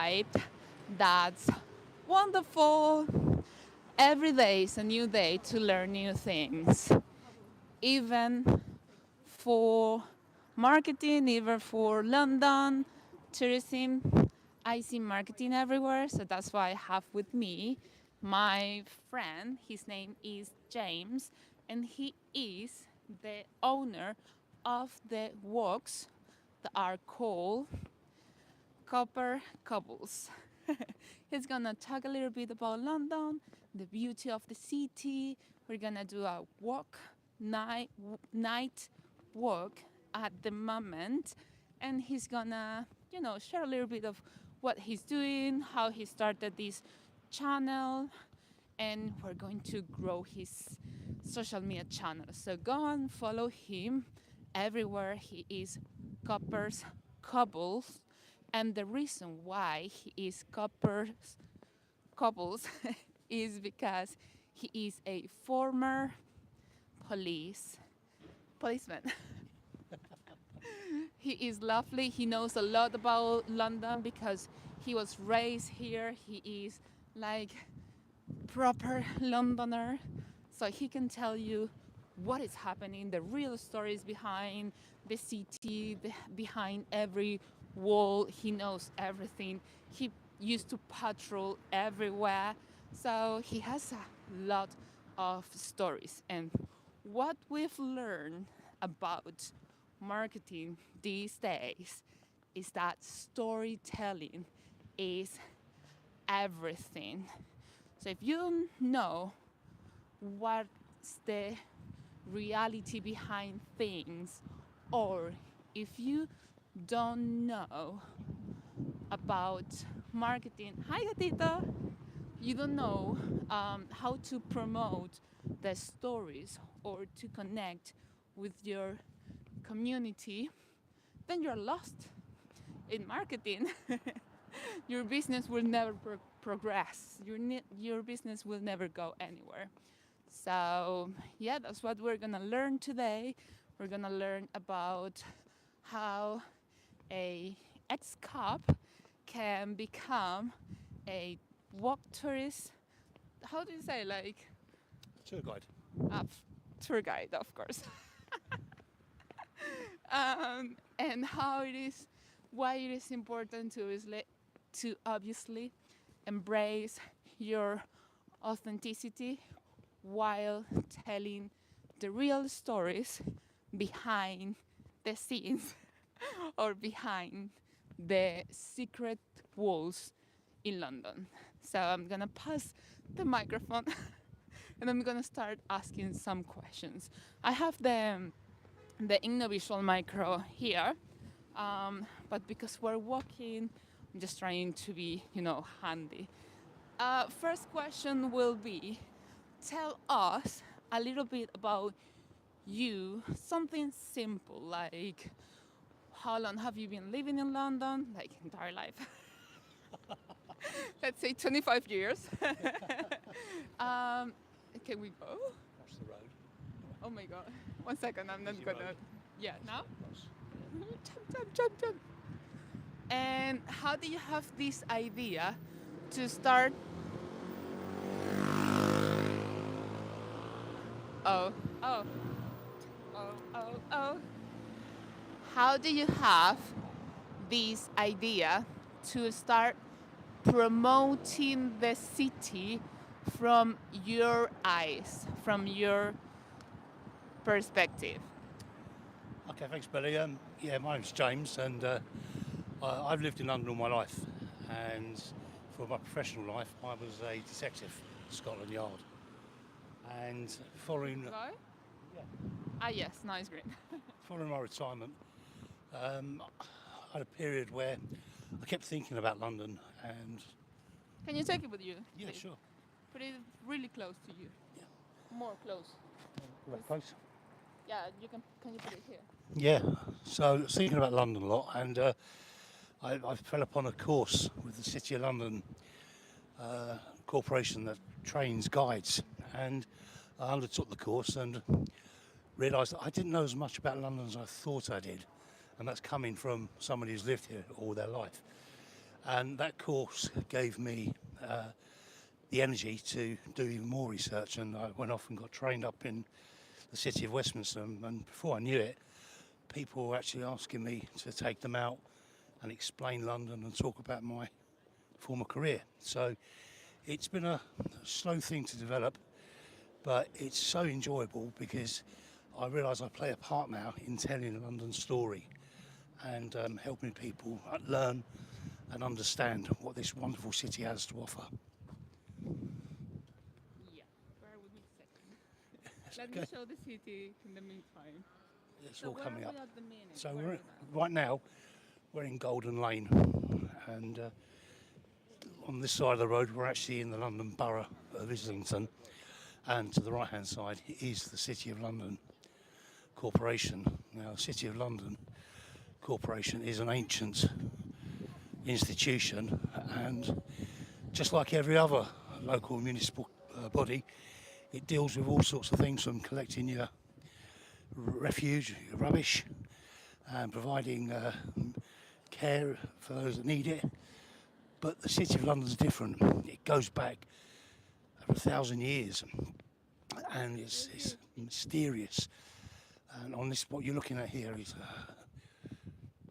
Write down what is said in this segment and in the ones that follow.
vibe that's wonderful. Every day is a new day to learn new things, even for marketing, even for London, tourism. I see marketing everywhere, so that's why I have with me my friend. His name is James, and he is the owner of the walks that are called Copper Cobbles. He's gonna talk a little bit about London, the beauty of the city. We're gonna do a night walk at the moment, and he's gonna, share a little bit of what he's doing, how he started this channel, and we're going to grow his social media channel. So go and follow him everywhere. He is Copper's Cobbles, and the reason why he is Copper's Cobbles is because he is a former policeman. He is lovely. He knows a lot about London because he was raised here. He is like proper Londoner, so he can tell you what is happening, the real stories behind the city, behind every wall. He knows everything. He used to patrol everywhere, so he has a lot of stories. And what we've learned about marketing these days is that storytelling is everything. So if you know what's the reality behind things, or if you don't know about marketing, hi Gatita, you don't know how to promote the stories or to connect with your community, then you're lost in marketing. Your business will never progress. Your business will never go anywhere. So yeah, that's what we're gonna learn today. We're gonna learn about how a ex-cop can become a walk tourist. How do you say, like Tour guide. a tour guide, of course. And how it is, why it is important to obviously embrace your authenticity while telling the real stories behind the scenes or behind the secret walls in London. So I'm gonna pass the microphone and I'm gonna start asking some questions. I have the InnoVisual micro here, but because we're walking, I'm just trying to be, handy. First question will be, tell us a little bit about you, something simple like how long have you been living in London, like entire life? Let's say 25 years. um, can we go? Across the road. Oh my god. 1 second, I'm not Easy gonna. road. Yeah, now? Across. Jump. And how do you have this idea to start? Oh, oh, oh. How do you have this idea to start promoting the city from your eyes, from your perspective? Okay, thanks, Bely. Yeah, my name's James, and I've lived in London all my life. And for my professional life, I was a detective at Scotland Yard. And following, Hello? yeah, Ah, yes, nice, green. following my retirement, I had a period where I kept thinking about London. And Can you take it with you? yeah, please? sure. Put it really close to you. Yeah. More close. Right, close. Yeah, you can. Can you put it here? Yeah, so I was thinking about London a lot, and I fell upon a course with the City of London corporation that trains guides, and I undertook the course and realised that I didn't know as much about London as I thought I did, and that's coming from somebody who's lived here all their life. And that course gave me the energy to do even more research, and I went off and got trained up in the city of Westminster, and before I knew it, people were actually asking me to take them out and explain London and talk about my former career. So it's been a slow thing to develop, but it's so enjoyable because I realise I play a part now in telling London's story and helping people learn and understand what this wonderful city has to offer. Yeah, bear with me a second. It's Let me okay. show the city in the meantime. It's So all where coming are up. we at the minute? So Where are we're we now? right now we're in Golden Lane, and on this side of the road we're actually in the London Borough of Islington, and to the right hand side is the City of London Corporation. Now, the City of London Corporation is an ancient institution, and just like every other local municipal body, it deals with all sorts of things, from collecting your refuse, your rubbish, and providing care for those that need it. But the City of London's different. It goes back over 1,000 years, and it's mysterious. And on this, what you're looking at here is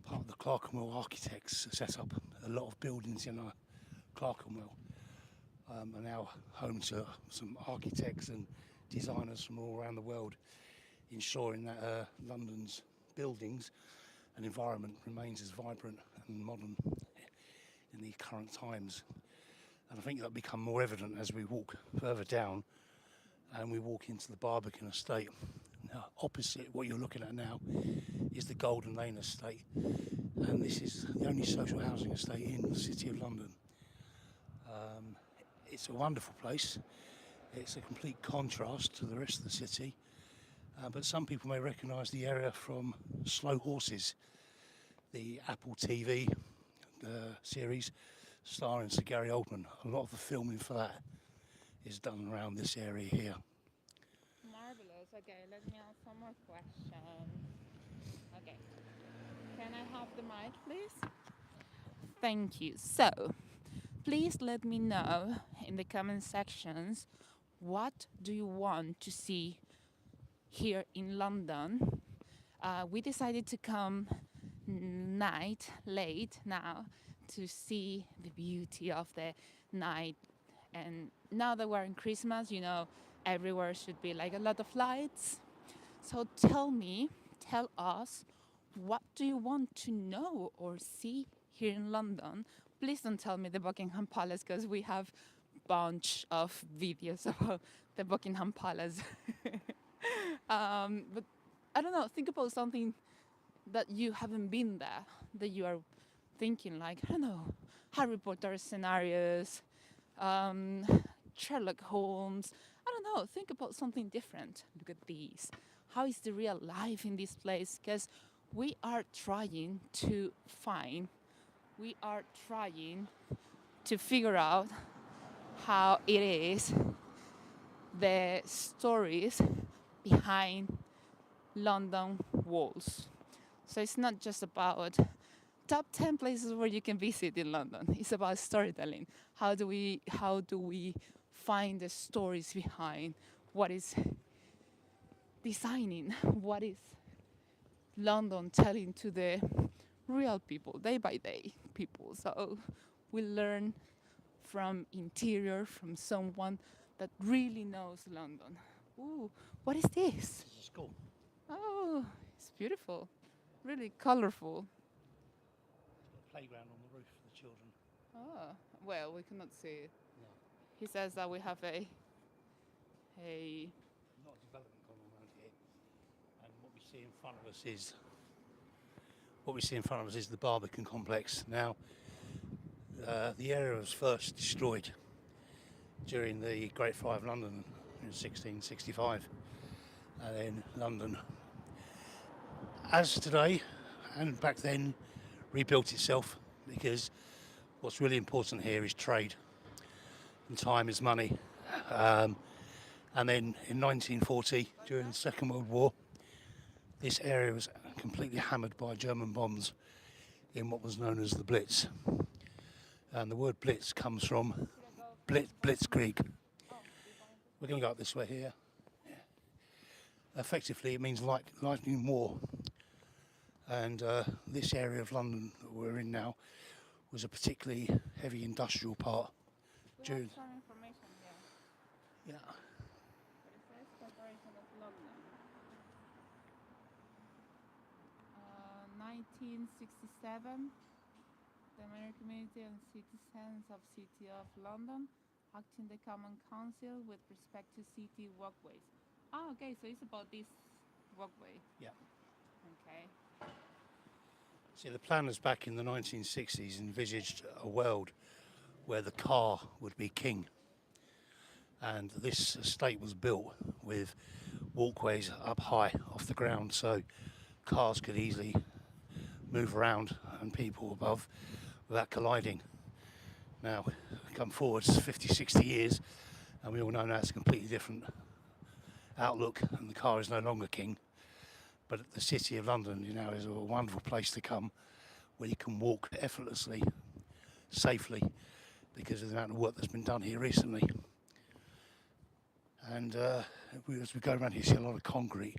part of the Clerkenwell architects set up. A lot of buildings in Clerkenwell are now home to some architects and designers from all around the world, ensuring that London's buildings and environment remains as vibrant and modern in the current times. And I think that'll become more evident as we walk further down and we walk into the Barbican estate. Now, opposite what you're looking at now is the Golden Lane estate, and this is the only social housing estate in the City of London. It's a wonderful place. It's a complete contrast to the rest of the city, but some people may recognise the area from Slow Horses, the Apple TV series starring Sir Gary Oldman. A lot of the filming for that is done around this area here. Marvelous. Okay, let me ask some more questions. Okay. Can I have the mic, please? Thank you. So, please let me know in the comment sections, what do you want to see here in London? We decided to come late now, to see the beauty of the night. And now that we're in Christmas, everywhere should be like a lot of lights. So tell us, what do you want to know or see here in London? Please don't tell me the Buckingham Palace, because we have bunch of videos about the Buckingham Palace. But I don't know, think about something that you haven't been there, that you are thinking, like, I don't know, Harry Potter scenarios, Sherlock Holmes. I don't know, think about something different. Look at these. How is the real life in this place? Because we are trying to figure out how it is, the stories behind London walls. So it's not just about top 10 places where you can visit in London. It's about storytelling. How do we find the stories behind what is designing, what is London telling to the real people, day by day people. So we learn from interior, from someone that really knows London. Ooh, what is this? This is a school. Oh, it's beautiful, really colorful. It's got a playground on the roof for the children. Oh, well, we cannot see it. No. He says that we have a Not development going on around here. And what we see in front of us is the Barbican complex. Now, the area was first destroyed during the Great Fire of London in 1665, and then London, as today and back then, rebuilt itself, because what's really important here is trade, and time is money. And then in 1940, during the Second World War, this area was completely hammered by German bombs in what was known as the Blitz. And the word blitz comes from Should I go for this one? blitzkrieg. Oh, this one. We're going to go up this way here. Effectively, it means lightning war. And this area of London that we're in now was a particularly heavy industrial part. We have During, some information here. yeah, But it says Corporation of London. 1967. The American community and citizens of City of London act in the Common Council with respect to city walkways. Oh, okay, so it's about this walkway. yeah. Okay. See, the planners back in the 1960s envisaged a world where the car would be king. And this estate was built with walkways up high off the ground so cars could easily move around and people above without colliding. Now, come forwards 50, 60 years, and we all know now it's a completely different outlook, and the car is no longer king. But the City of London, you know, is a wonderful place to come where you can walk effortlessly, safely, because of the amount of work that's been done here recently. And as we go around here, you see a lot of concrete.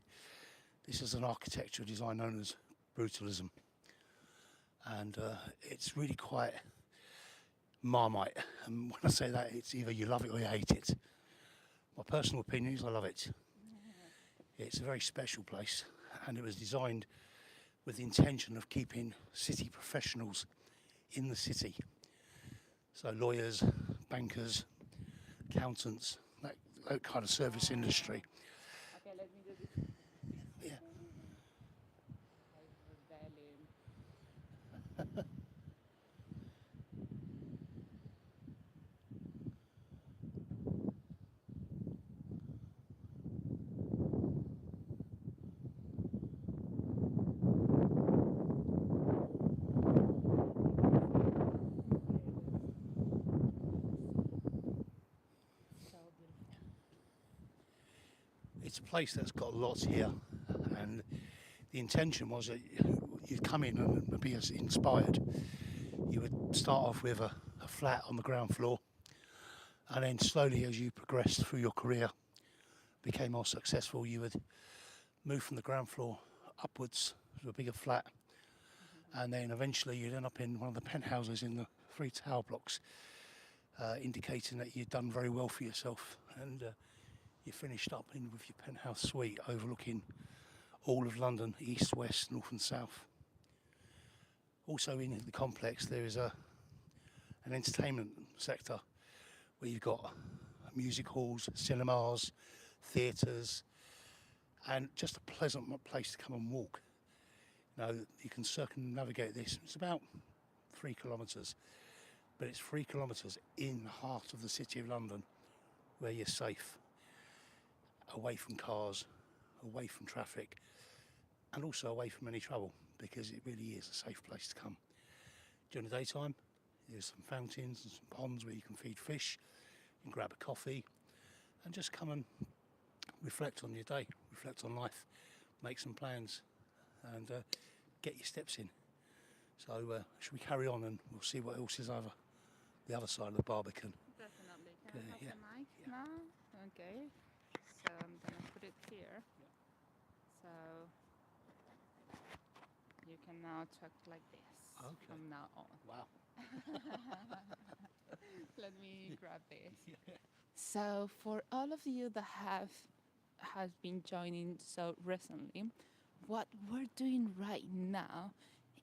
This is an architectural design known as brutalism. And it's really quite Marmite. And when I say that, it's either you love it or you hate it. My personal opinion is I love it. It's a very special place, and it was designed with the intention of keeping city professionals in the city. So lawyers, bankers, accountants, that kind of service industry. Okay, let me do this. Yeah. So beautiful. It's a place that's got lots here, and the intention was that you'd come in and be as inspired. You would start off with a flat on the ground floor, and then slowly as you progressed through your career, became more successful, you would move from the ground floor upwards to a bigger flat, and then eventually you'd end up in one of the penthouses in the 3 tower blocks, indicating that you'd done very well for yourself, and you finished up in with your penthouse suite overlooking all of London, east, west, north and south. Also in the complex there is an entertainment sector where you've got music halls, cinemas, theatres, and just a pleasant place to come and walk. You know, you can circumnavigate this. It's about 3 kilometres, but it's 3 kilometres in the heart of the City of London where you're safe, away from cars, away from traffic, and also away from any trouble, because it really is a safe place to come. During the daytime, there's some fountains and some ponds where you can feed fish, you can grab a coffee, and just come and reflect on your day, reflect on life, make some plans, and get your steps in. So should we carry on and we'll see what else is over the other side of the Barbican. Definitely. Can I have Yeah. the mic Yeah. now? Okay. So I'm gonna put it here. So you can now talk like this Okay. from now on. Wow. Let me grab this. Yeah. So for all of you that has been joining so recently, what we're doing right now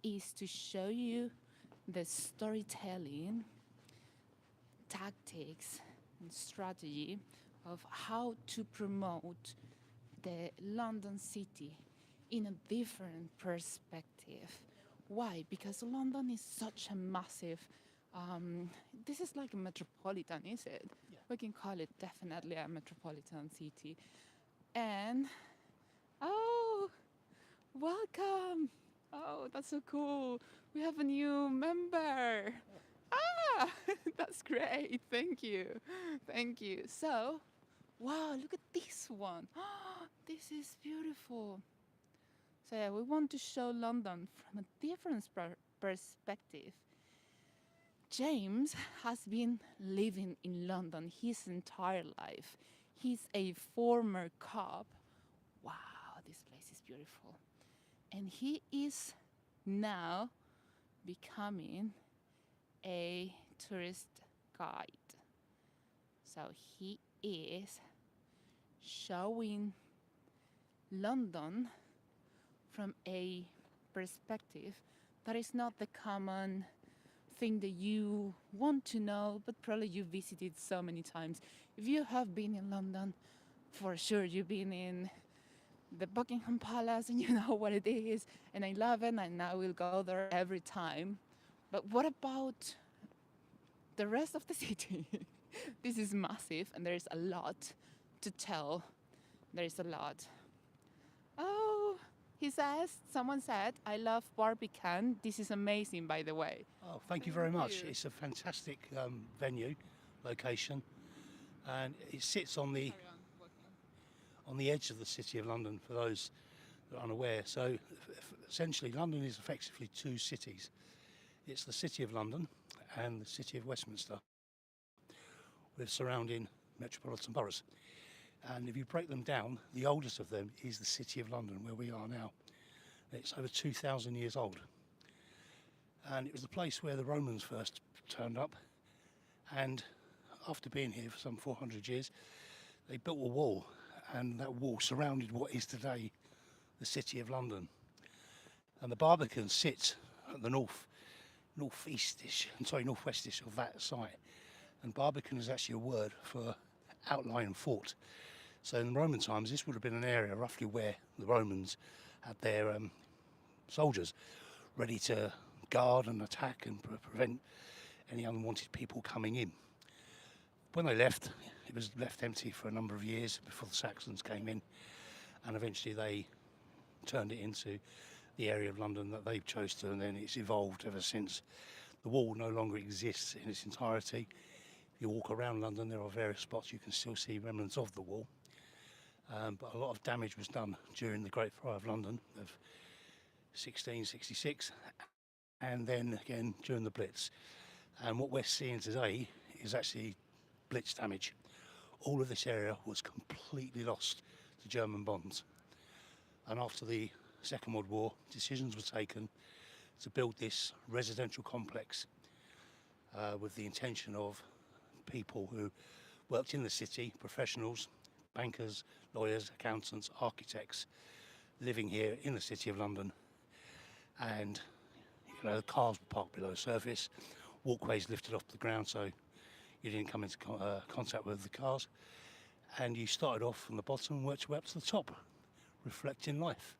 is to show you the storytelling tactics and strategy of how to promote the London city in a different perspective. Why? Because London is such a massive, this is like a metropolitan, is it? Yeah. We can call it definitely a metropolitan city. And, oh, welcome. Oh, that's so cool. We have a new member. Ah, that's great. Thank you. Thank you. So, wow, look at this one. This is beautiful. So yeah, we want to show London from a different perspective. James has been living in London his entire life. He's a former cop. Wow, this place is beautiful. And he is now becoming a tourist guide. So he is showing London from a perspective that is not the common thing that you want to know, but probably you visited so many times. If you have been in London, for sure you've been in the Buckingham Palace and you know what it is, and I love it, and I will go there every time. But what about the rest of the city? This is massive, and there's a lot to tell. There's a lot. Oh, someone said, I love Barbican. This is amazing, by the way. Oh, thank you very much. It's a fantastic venue, location, and it sits on the edge of the City of London, for those that are unaware. So essentially London is effectively two cities. It's the City of London and the City of Westminster, with surrounding metropolitan boroughs. And if you break them down, the oldest of them is the City of London, where we are now. It's over 2,000 years old. And it was the place where the Romans first turned up. And after being here for some 400 years, they built a wall, and that wall surrounded what is today the City of London. And the Barbican sits at the northwestish of that site. And Barbican is actually a word for outlying fort. So in Roman times, this would have been an area roughly where the Romans had their soldiers ready to guard and attack and prevent any unwanted people coming in. When they left, it was left empty for a number of years before the Saxons came in, and eventually they turned it into the area of London that they chose to, and then it's evolved ever since. The wall no longer exists in its entirety. If you walk around London, there are various spots you can still see remnants of the wall, but a lot of damage was done during the Great Fire of London of 1666, and then again during the Blitz. And what we're seeing today is actually Blitz damage. All of this area was completely lost to German bombs. And after the Second World War, decisions were taken to build this residential complex with the intention of people who worked in the city, professionals, bankers, lawyers, accountants, architects, living here in the City of London. And the cars were parked below the surface, walkways lifted off the ground so you didn't come into contact with the cars, and you started off from the bottom and worked your way up to the top, reflecting life.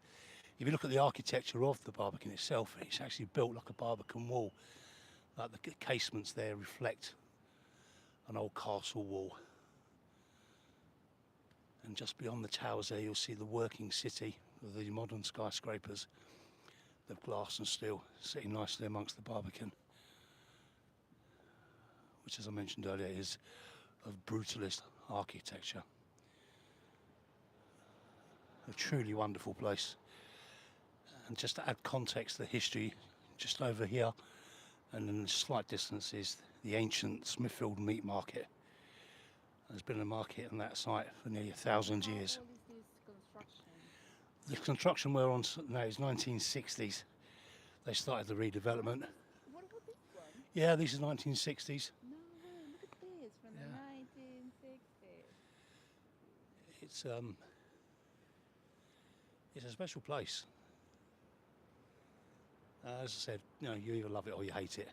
If you look at the architecture of the Barbican itself, it's actually built like a Barbican wall. Like the casements there reflect an old castle wall. And just beyond the towers there, you'll see the working city with the modern skyscrapers of glass and steel sitting nicely amongst the Barbican, which, as I mentioned earlier, is of brutalist architecture. A truly wonderful place. And just to add context to the history, just over here and in a slight distance is the ancient Smithfield Meat Market. There's been a market on that site for nearly 1,000 years. How old is this construction? The construction we're on now is 1960s. They started the redevelopment. What about this one? Yeah, these are 1960s. No way, look at this, from the 1960s. It's a special place. As I said, you either love it or you hate it.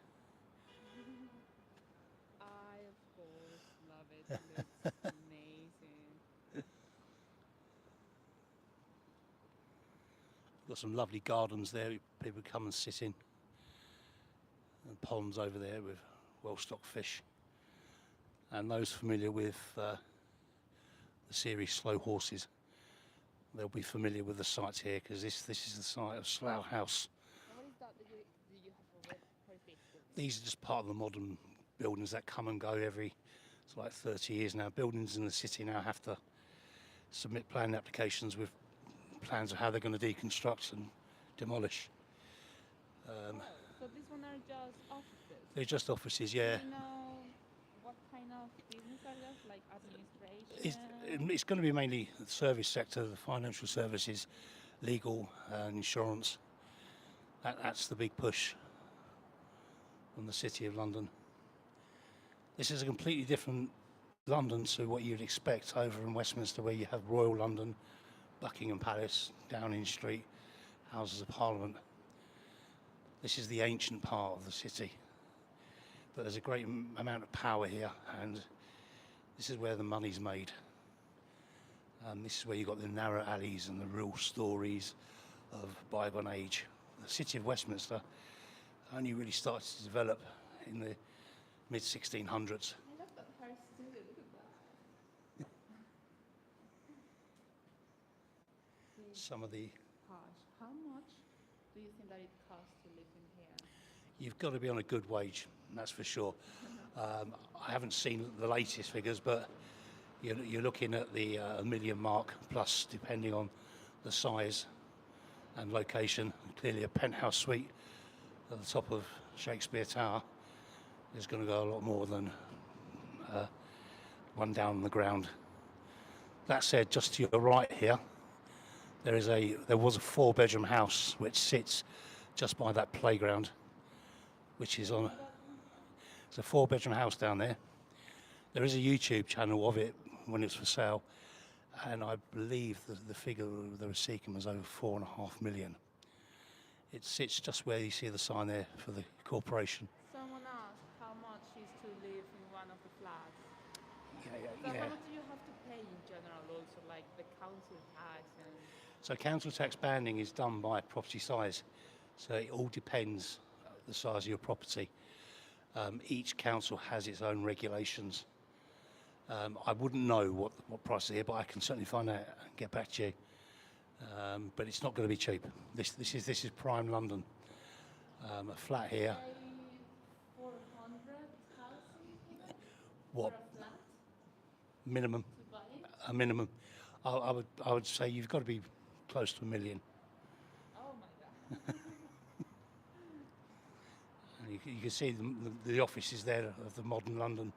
I, of course, love it. It looks amazing. Got some lovely gardens there people come and sit in, and ponds over there with well-stocked fish. And those familiar with the series Slow Horses, they'll be familiar with the sites here, because this is the site of Slough House. And what is that you have already? What is this? These are just part of the modern buildings that come and go it's like 30 years now. Buildings in the city now have to submit planning applications with plans of how they're going to deconstruct and demolish. So these one are just offices? They're just offices, yeah. Do you know what kind of business are those? Like It's, administration? it's going to be mainly the service sector, the financial services, legal, and insurance. That's the big push from the City of London. This is a completely different London to what you'd expect over in Westminster, where you have Royal London, Buckingham Palace, Downing Street, Houses of Parliament. This is the ancient part of the city, but there's a great amount of power here, and this is where the money's made. This is where you've got the narrow alleys and the real stories of bygone age. The city of Westminster only really started to develop in the mid 1600s. I love that Paris studio. Look at that. Some of the Gosh, how much do you think that it costs to live in here? You've got to be on a good wage, that's for sure. I haven't seen the latest figures, but you're looking at the million mark plus, depending on the size and location. Clearly, a penthouse suite at the top of Shakespeare Tower is going to go a lot more than one down on the ground. That said, just to your right here, there was a 4-bedroom house which sits just by that playground, which is on. It's a 4-bedroom house down there. There is a YouTube channel of it when it's for sale, and I believe the figure they were seeking was over 4.5 million. It sits just where you see the sign there for the corporation. Someone asked how much is to live in one of the flats. So Yeah. how much do you have to pay in general also, like the council tax and... So council tax banding is done by property size. So it all depends the size of your property. Each council has its own regulations. I wouldn't know what price is here, but I can certainly find out and get back to you. But it's not going to be cheap. This is prime London. A flat here. 400,000 What for a flat minimum? to buy it? A minimum. I would say you've got to be close to 1 million. Oh my god. And you can see the offices there of the modern London.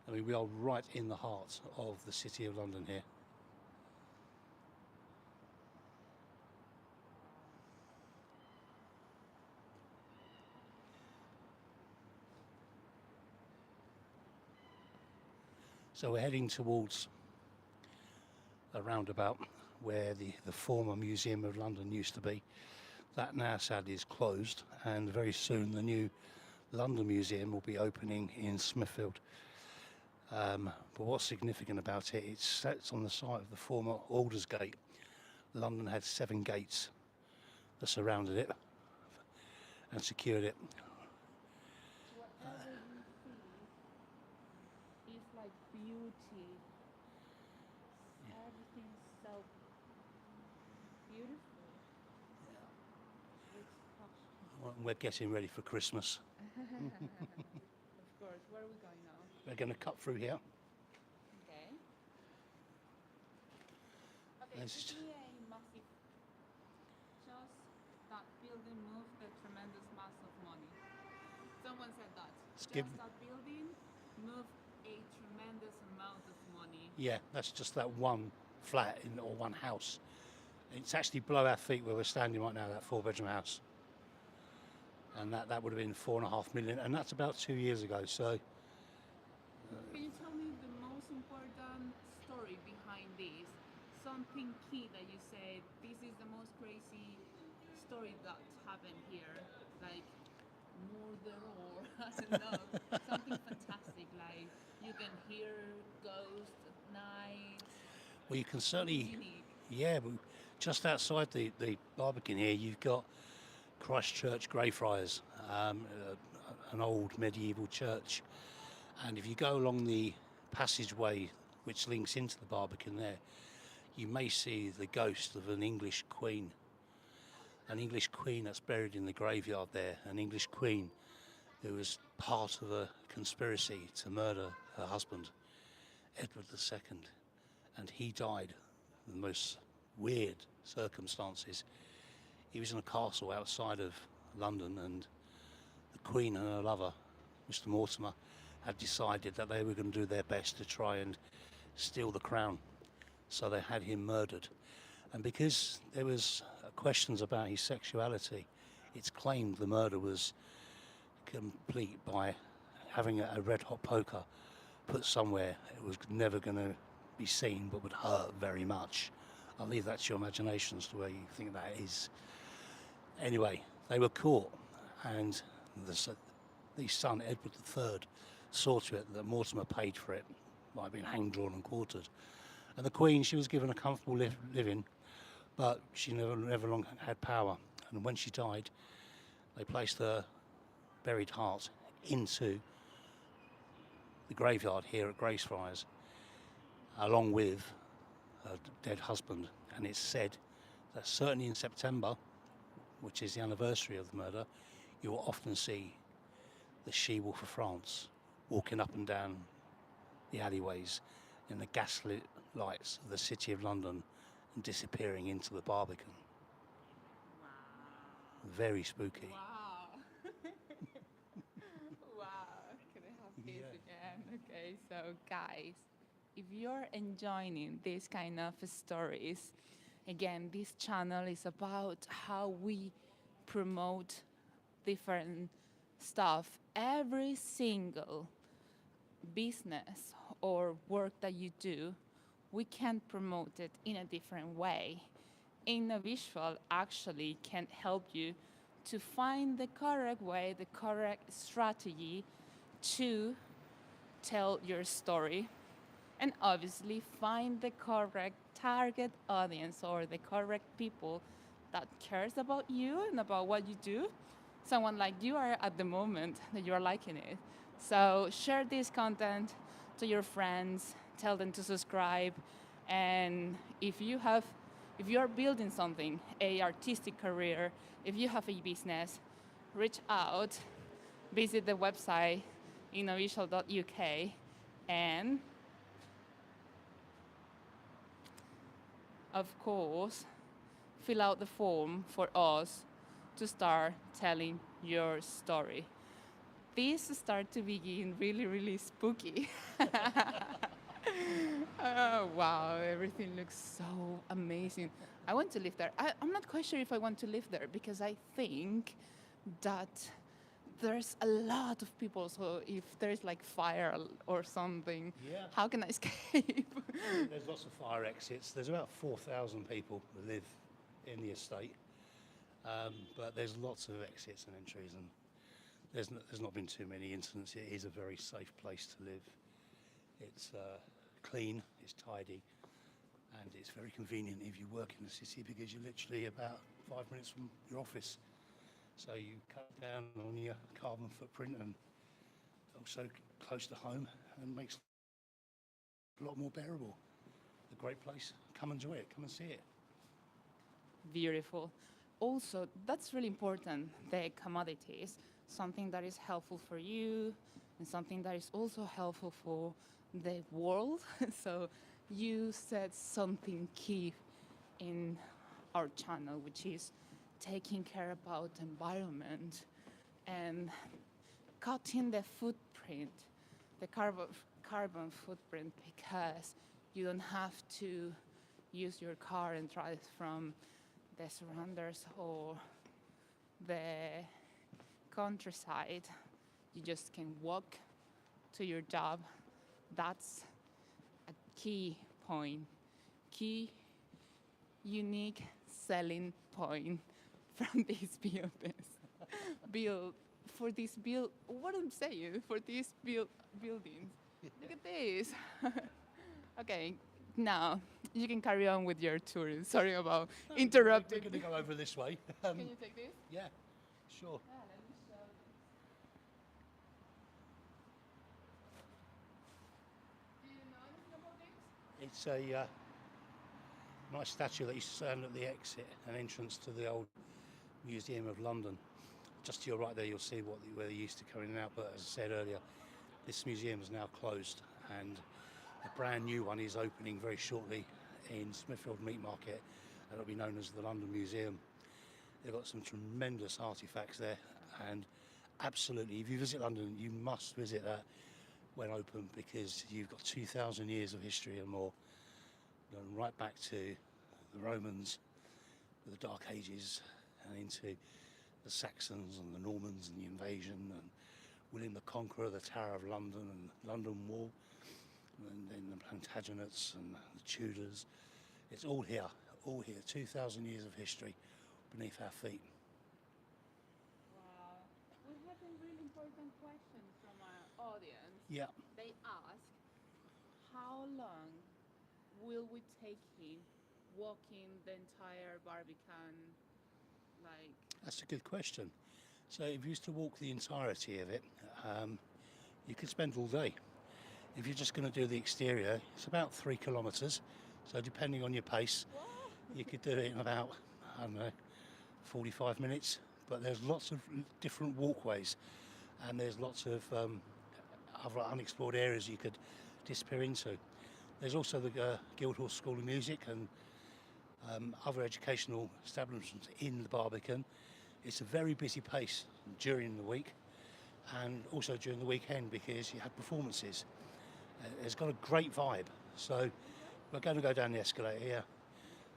I mean, we are right in the heart of the City of London here. So we're heading towards a roundabout where the former Museum of London used to be. That now sadly is closed, and very soon the new London Museum will be opening in Smithfield. But what's significant about it, it sits on the site of the former Aldersgate. London had 7 gates that surrounded it and secured it. Whatever you see is like beauty. Everything's so beautiful. It's touched. We're getting ready for Christmas. Of course. Where are we going now? We're going to cut through here. Okay. Okay, Let's this just- is a massive. Just that building moved a tremendous mass of money. Someone said that. Skip. Just that building moved a tremendous amount of money. Yeah, that's just that one flat or one house. It's actually below our feet where we're standing right now, that 4-bedroom house. And that would have been 4.5 million, and that's about 2 years ago. So Can you tell me the most important story behind this? Something key that you say, this is the most crazy story that happened here. Like murder or I don't know, something fantastic. Like you can hear ghosts at night. well, you can certainly, Unique. yeah, but just outside the Barbican here, you've got Christchurch Greyfriars, an old medieval church. And if you go along the passageway which links into the Barbican there, you may see the ghost of an English queen. An English queen that's buried in the graveyard there, an English queen who was part of a conspiracy to murder her husband, Edward II. And he died in the most weird circumstances He was in a castle outside of London, and the Queen and her lover, Mr. Mortimer, had decided that they were going to do their best to try and steal the crown. So they had him murdered. And because there was questions about his sexuality, it's claimed the murder was complete by having a red hot poker put somewhere it was never going to be seen but would hurt very much. I'll leave that to your imagination as to where you think that is. Anyway, they were caught, and the son, Edward III, saw to it that Mortimer paid for it by being hanged, drawn and quartered. And the Queen, she was given a comfortable living, but she never long had power. And when she died, they placed her buried heart into the graveyard here at Greyfriars, along with her dead husband. And it's said that certainly in September, which is the anniversary of the murder, you will often see the she-wolf of France walking up and down the alleyways in the gaslit lights of the city of London and disappearing into the Barbican. Wow. Very spooky. Wow. Wow. Can I have this again? Okay, so guys, if you're enjoying these kind of stories, again, this channel is about how we promote different stuff. Every single business or work that you do, we can promote it in a different way. InnoVisual actually can help you to find the correct way, the correct strategy to tell your story, and obviously find the correct target audience or the correct people that cares about you and about what you do. Someone like you are at the moment that you're liking it. So share this content to your friends, tell them to subscribe, and if you're building something, a artistic career, if you have a business, reach out, visit the website innovisual.uk, and of course, fill out the form for us to start telling your story. This starts to begin really, really spooky. Oh, wow, everything looks so amazing. I want to live there. I'm not quite sure if I want to live there because I think that there's a lot of people, so if there's like fire or something, how can I escape? There's lots of fire exits. There's about 4,000 people that live in the estate, but there's lots of exits and entries, and there's not been too many incidents. It is a very safe place to live. It's clean, it's tidy, and it's very convenient if you work in the city because you're literally about 5 minutes from your office. So you cut down on your carbon footprint and also close to home, and makes it a lot more bearable. A great place. Come enjoy it. Come and see it. Beautiful. Also, that's really important, the commodities, something that is helpful for you and something that is also helpful for the world. So you said something key in our channel, which is taking care about environment and cutting the footprint, the carbon footprint, because you don't have to use your car and drive from the surroundings or the countryside. You just can walk to your job. That's a key point, key unique selling point from these buildings. Look at this. Okay, now you can carry on with your tour. Sorry about interrupting. We're going to go over this way. Can you take this? Yeah, sure. Yeah, let me show you. Do you know anything about this? It's a nice statue that used to stand at the exit and entrance to the old Museum of London. Just to your right there, you'll see where they used to come in and out. But as I said earlier, this museum is now closed, and a brand new one is opening very shortly in Smithfield Meat Market, and it'll be known as the London Museum. They've got some tremendous artifacts there, and absolutely, if you visit London, you must visit that when open because you've got 2,000 years of history and more, going right back to the Romans, the Dark Ages, and into the Saxons and the Normans and the invasion, and William the Conqueror, the Tower of London and London Wall, and then the Plantagenets and the Tudors. It's all here, 2,000 years of history beneath our feet. Wow. We have a really important question from our audience. Yeah, They ask, how long will we take him walking the entire Barbican? Like, that's a good question. So if you used to walk the entirety of it, you could spend all day. If you're just going to do the exterior, it's about 3 kilometres. So depending on your pace, you could do it in about, I don't know, 45 minutes. But there's lots of different walkways, and there's lots of other unexplored areas you could disappear into. There's also the Guildhall School of Music and other educational establishments in the Barbican. It's a very busy place during the week and also during the weekend because you have performances. It's got a great vibe. So we're going to go down the escalator here.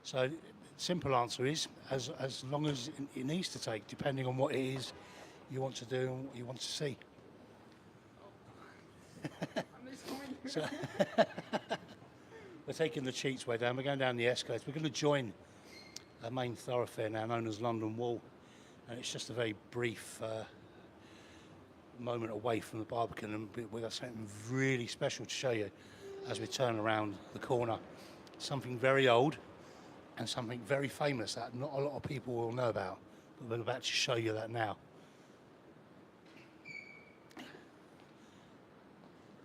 So simple answer is as long as it needs to take, depending on what it is you want to do and what you want to see. I'm just going So we're taking the Cheats way down. We're going down the escalator. We're going to join a main thoroughfare now known as London Wall, and it's just a very brief moment away from the Barbican, and we've got something really special to show you as we turn around the corner. Something very old and something very famous that not a lot of people will know about, but we're about to show you that now.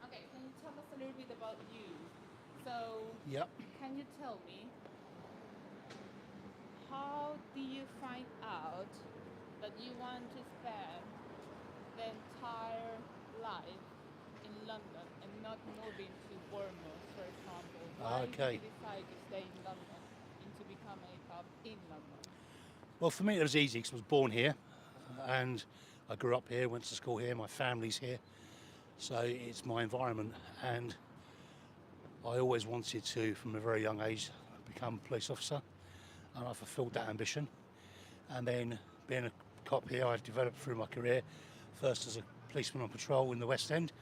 Okay, can you tell us a little bit about you? So, Yep. can you tell me how do you find out that you want to spend the entire life in London and not moving to Bournemouth, for example? Why Okay. did you decide to stay in London and to become a cop in London? Well, for me it was easy because I was born here and I grew up here, went to school here, my family's here, so it's my environment, and I always wanted to, from a very young age, become a police officer, and I fulfilled that ambition. And then being a cop here, I've developed through my career, first as a policeman on patrol in the West End,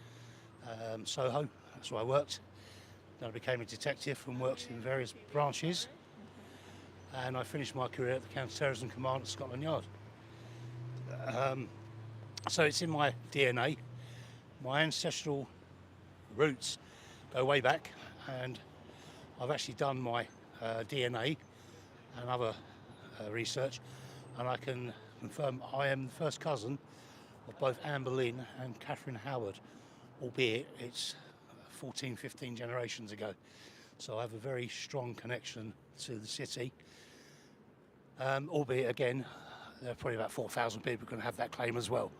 Soho, that's where I worked. Then I became a detective and worked in various branches, and I finished my career at the Counter-Terrorism Command at Scotland Yard. So it's in my DNA. My ancestral roots go way back, and I've actually done my DNA and other research, and I can confirm I am the first cousin of both Anne Boleyn and Catherine Howard, albeit it's 14, 15 generations ago. So I have a very strong connection to the city, albeit again, there are probably about 4,000 people who can have that claim as well.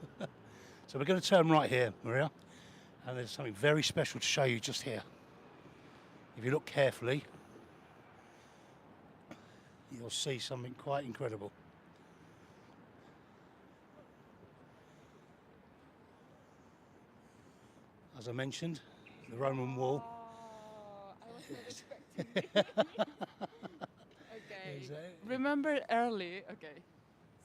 So we're going to turn right here, Maria, and there's something very special to show you just here. If you look carefully, you'll see something quite incredible. As I mentioned, the Roman wall. Oh, I was not expecting this. Okay. Is that- Remember early. Okay.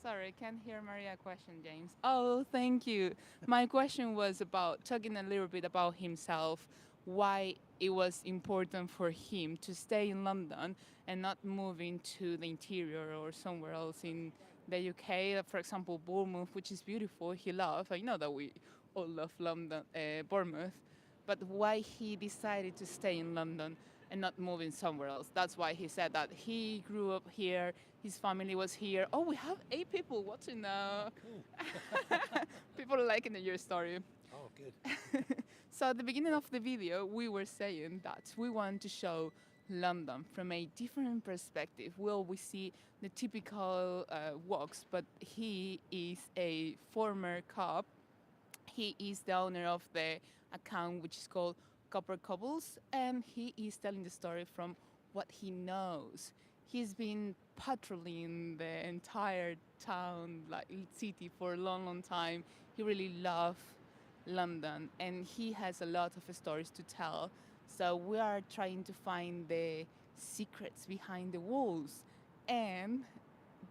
Sorry, can't hear Maria's question, James. Oh, thank you. My question was about talking a little bit about himself, why it was important for him to stay in London and not moving to the interior or somewhere else in the UK. For example, Bournemouth, which is beautiful, he loved. I know that we all love London, Bournemouth, but why he decided to stay in London and not moving somewhere else. That's why he said that he grew up here, his family was here. Oh, we have 8 people watching now. Cool. People are liking your story. Oh, good. So at the beginning of the video, we were saying that we want to show London from a different perspective. Well, we see the typical walks, but he is a former cop. He is the owner of the account which is called Copper Cobbles, and he is telling the story from what he knows. He's been patrolling the entire town, like city, for a long, long time. He really loved London, and he has a lot of stories to tell. So we are trying to find the secrets behind the walls, and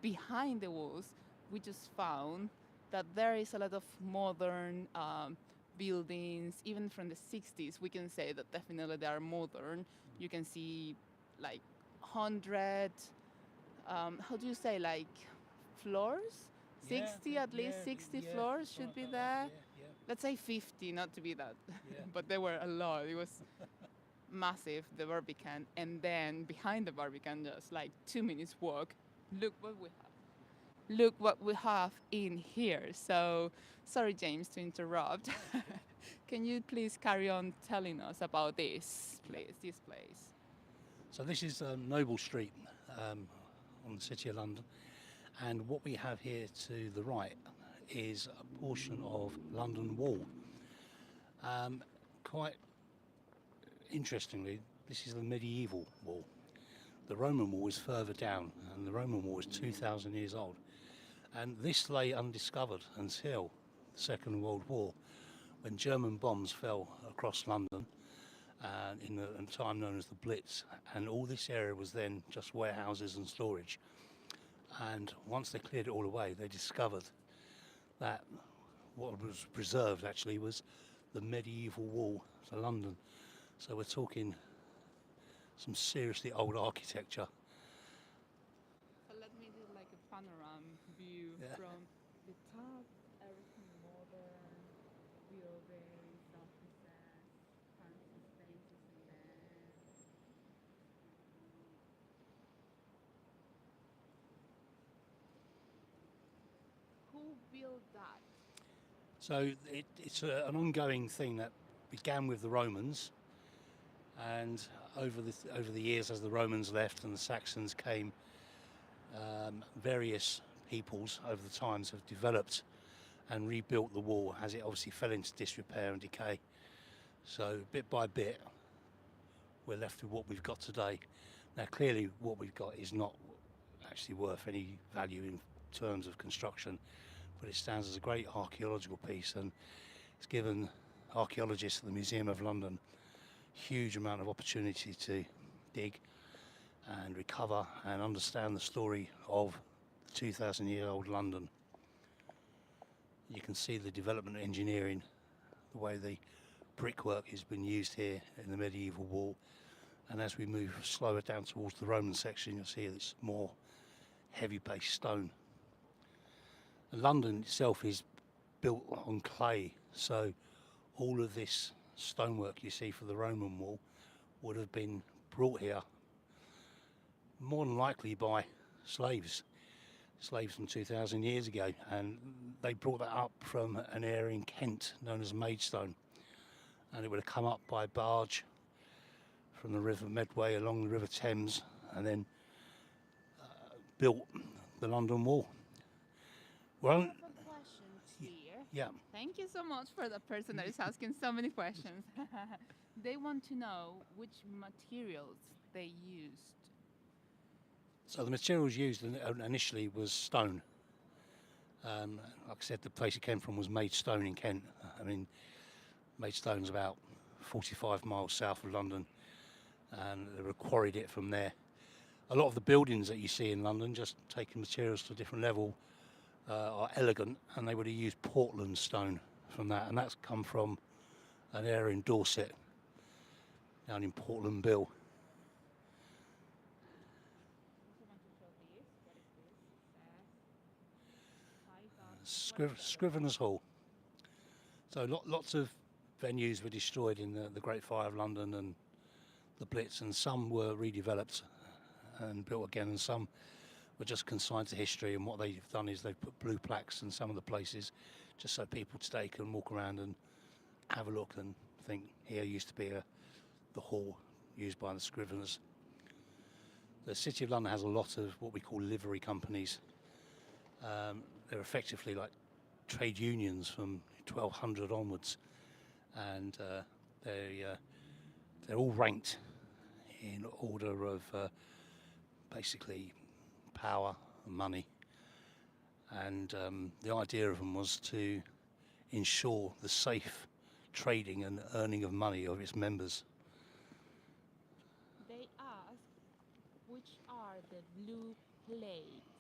behind the walls, we just found that there is a lot of modern buildings, even from the 60s. We can say that definitely they are modern. You can see like 100, how do you say, like floors? 60, at least 60 floors should be there. Let's say 50, not to be that, but there were a lot. It was massive, the Barbican. And then behind the Barbican, just like 2 minutes walk, look what we have. Look what we have in here. So, sorry, James, to interrupt. Can you please carry on telling us about this place, this place? So this is Noble Street on the City of London, and what we have here to the right is a portion of London Wall. Quite interestingly, this is the medieval wall. The Roman wall is further down, and the Roman wall is 2,000 years old. And this lay undiscovered until the Second World War, when German bombs fell across London in a time known as the Blitz, and all this area was then just warehouses and storage. And once they cleared it all away, they discovered that what was preserved actually was the medieval wall to London. So we're talking some seriously old architecture. So let me do like a panorama view from the top, everything modern, buildings, offices, fancy spaces in there. Who built that? So it's an ongoing thing that began with the Romans, and over the years, as the Romans left and the Saxons came, various peoples over the times have developed and rebuilt the wall as it obviously fell into disrepair and decay. So bit by bit, we're left with what we've got today. Now clearly what we've got is not actually worth any value in terms of construction, but it stands as a great archaeological piece, and it's given archaeologists at the Museum of London huge amount of opportunity to dig and recover and understand the story of 2,000-year-old London. You can see the development engineering, the way the brickwork has been used here in the medieval wall, and as we move slower down towards the Roman section, you'll see it's more heavy based stone. And London itself is built on clay, so all of this stonework you see for the Roman wall would have been brought here more than likely by slaves from 2,000 years ago, and they brought that up from an area in Kent known as Maidstone, and it would have come up by barge from the River Medway along the River Thames, and then built the London Wall. Well, I have a question here. yeah. Thank you so much for the person that is asking so many questions. They want to know which materials they used. So the materials used initially was stone. Like I said, the place it came from was Maidstone in Kent. I mean, Maidstone's about 45 miles south of London, and they quarried it from there. A lot of the buildings that you see in London, just taking materials to a different level, are elegant, and they would have used Portland stone from that, and that's come from an area in Dorset, down in Portland Bill. Scriveners Hall. So lots of venues were destroyed in the Great Fire of London and the Blitz, and some were redeveloped and built again, and some were just consigned to history. And what they've done is they've put blue plaques in some of the places, just so people today can walk around and have a look and think, here used to be the hall used by the Scriveners. The City of London has a lot of what we call livery companies. They're effectively like trade unions from 1200 onwards, and they're all ranked in order of basically power and money. And the idea of them was to ensure the safe trading and earning of money of its members. They ask which are the blue plates.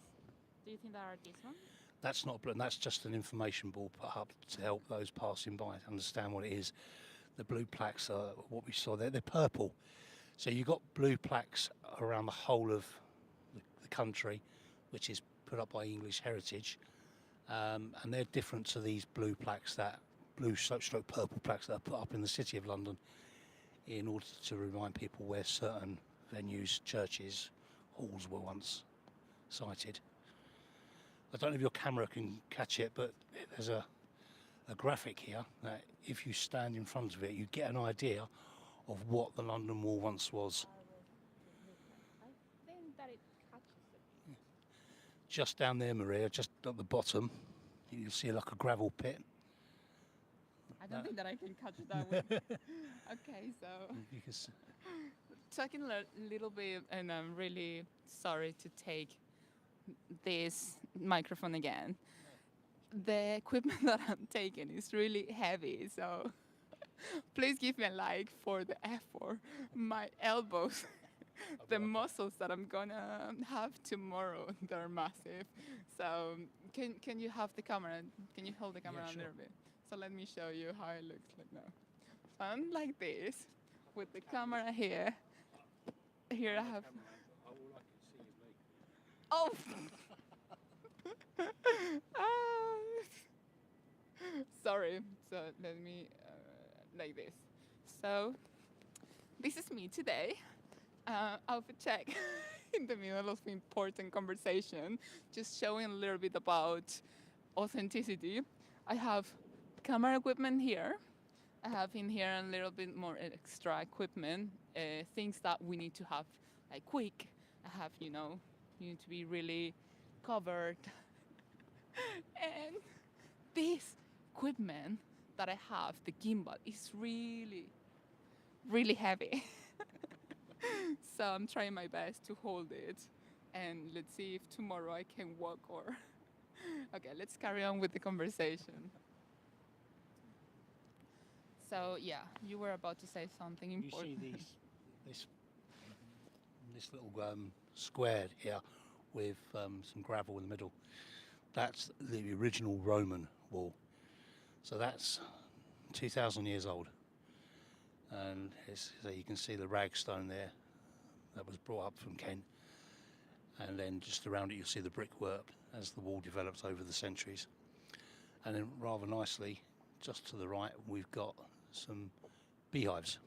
Do you think that are these ones? That's not, that's just an information board put up to help those passing by understand what it is. The blue plaques are what we saw there. They're purple. So you've got blue plaques around the whole of the country, which is put up by English Heritage. And they're different to these blue plaques, that blue stroke purple plaques that are put up in the City of London in order to remind people where certain venues, churches, halls were once sited. I don't know if your camera can catch it, but there's a graphic here that if you stand in front of it, you get an idea of what the London Wall once was. I think that it catches it. Just down there, Maria, just at the bottom, you'll see like a gravel pit. I don't think that I can catch that one. Okay, so You can see. talking a little bit, and I'm really sorry to take this microphone again. The equipment that I'm taking is really heavy, so please give me a like for the effort. My elbows, the muscles that I'm gonna have tomorrow, they're massive. So can you have the camera? Can you hold the camera Yeah, a sure. little bit? So let me show you how it looks like now. So I'm like this, with the camera here. Here I have. Oh. Ah. Sorry. So let me like this. So this is me today. Outfit check in the middle of important conversation, just showing a little bit about authenticity. I have camera equipment here. I have in here a little bit more extra equipment, things that we need to have like quick. I have, you need to be really covered. And this equipment that I have, the gimbal, is really, really heavy. So I'm trying my best to hold it, and let's see if tomorrow I can walk or. Okay, let's carry on with the conversation. So yeah, you were about to say something You important. see this little square here with some gravel in the middle. That's the original Roman wall. So that's 2,000 years old. And so you can see the ragstone there that was brought up from Kent. And then just around it you'll see the brickwork as the wall develops over the centuries. And then rather nicely, just to the right, we've got some beehives.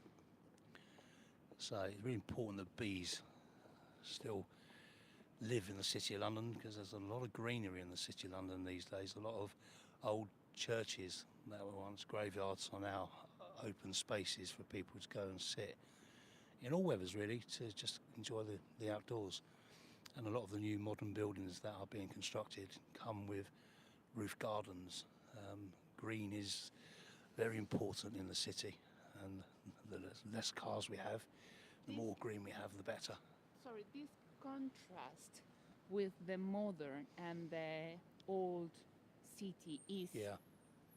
So it's really important that bees still live in the City of London, because there's a lot of greenery in the City of London these days. A lot of old churches that were once graveyards are now open spaces for people to go and sit in all weathers, really, to just enjoy the outdoors. And a lot of the new modern buildings that are being constructed come with roof gardens. Green is very important in the city, and the less cars we have, the more green we have, the better. Sorry, this contrast with the modern and the old city is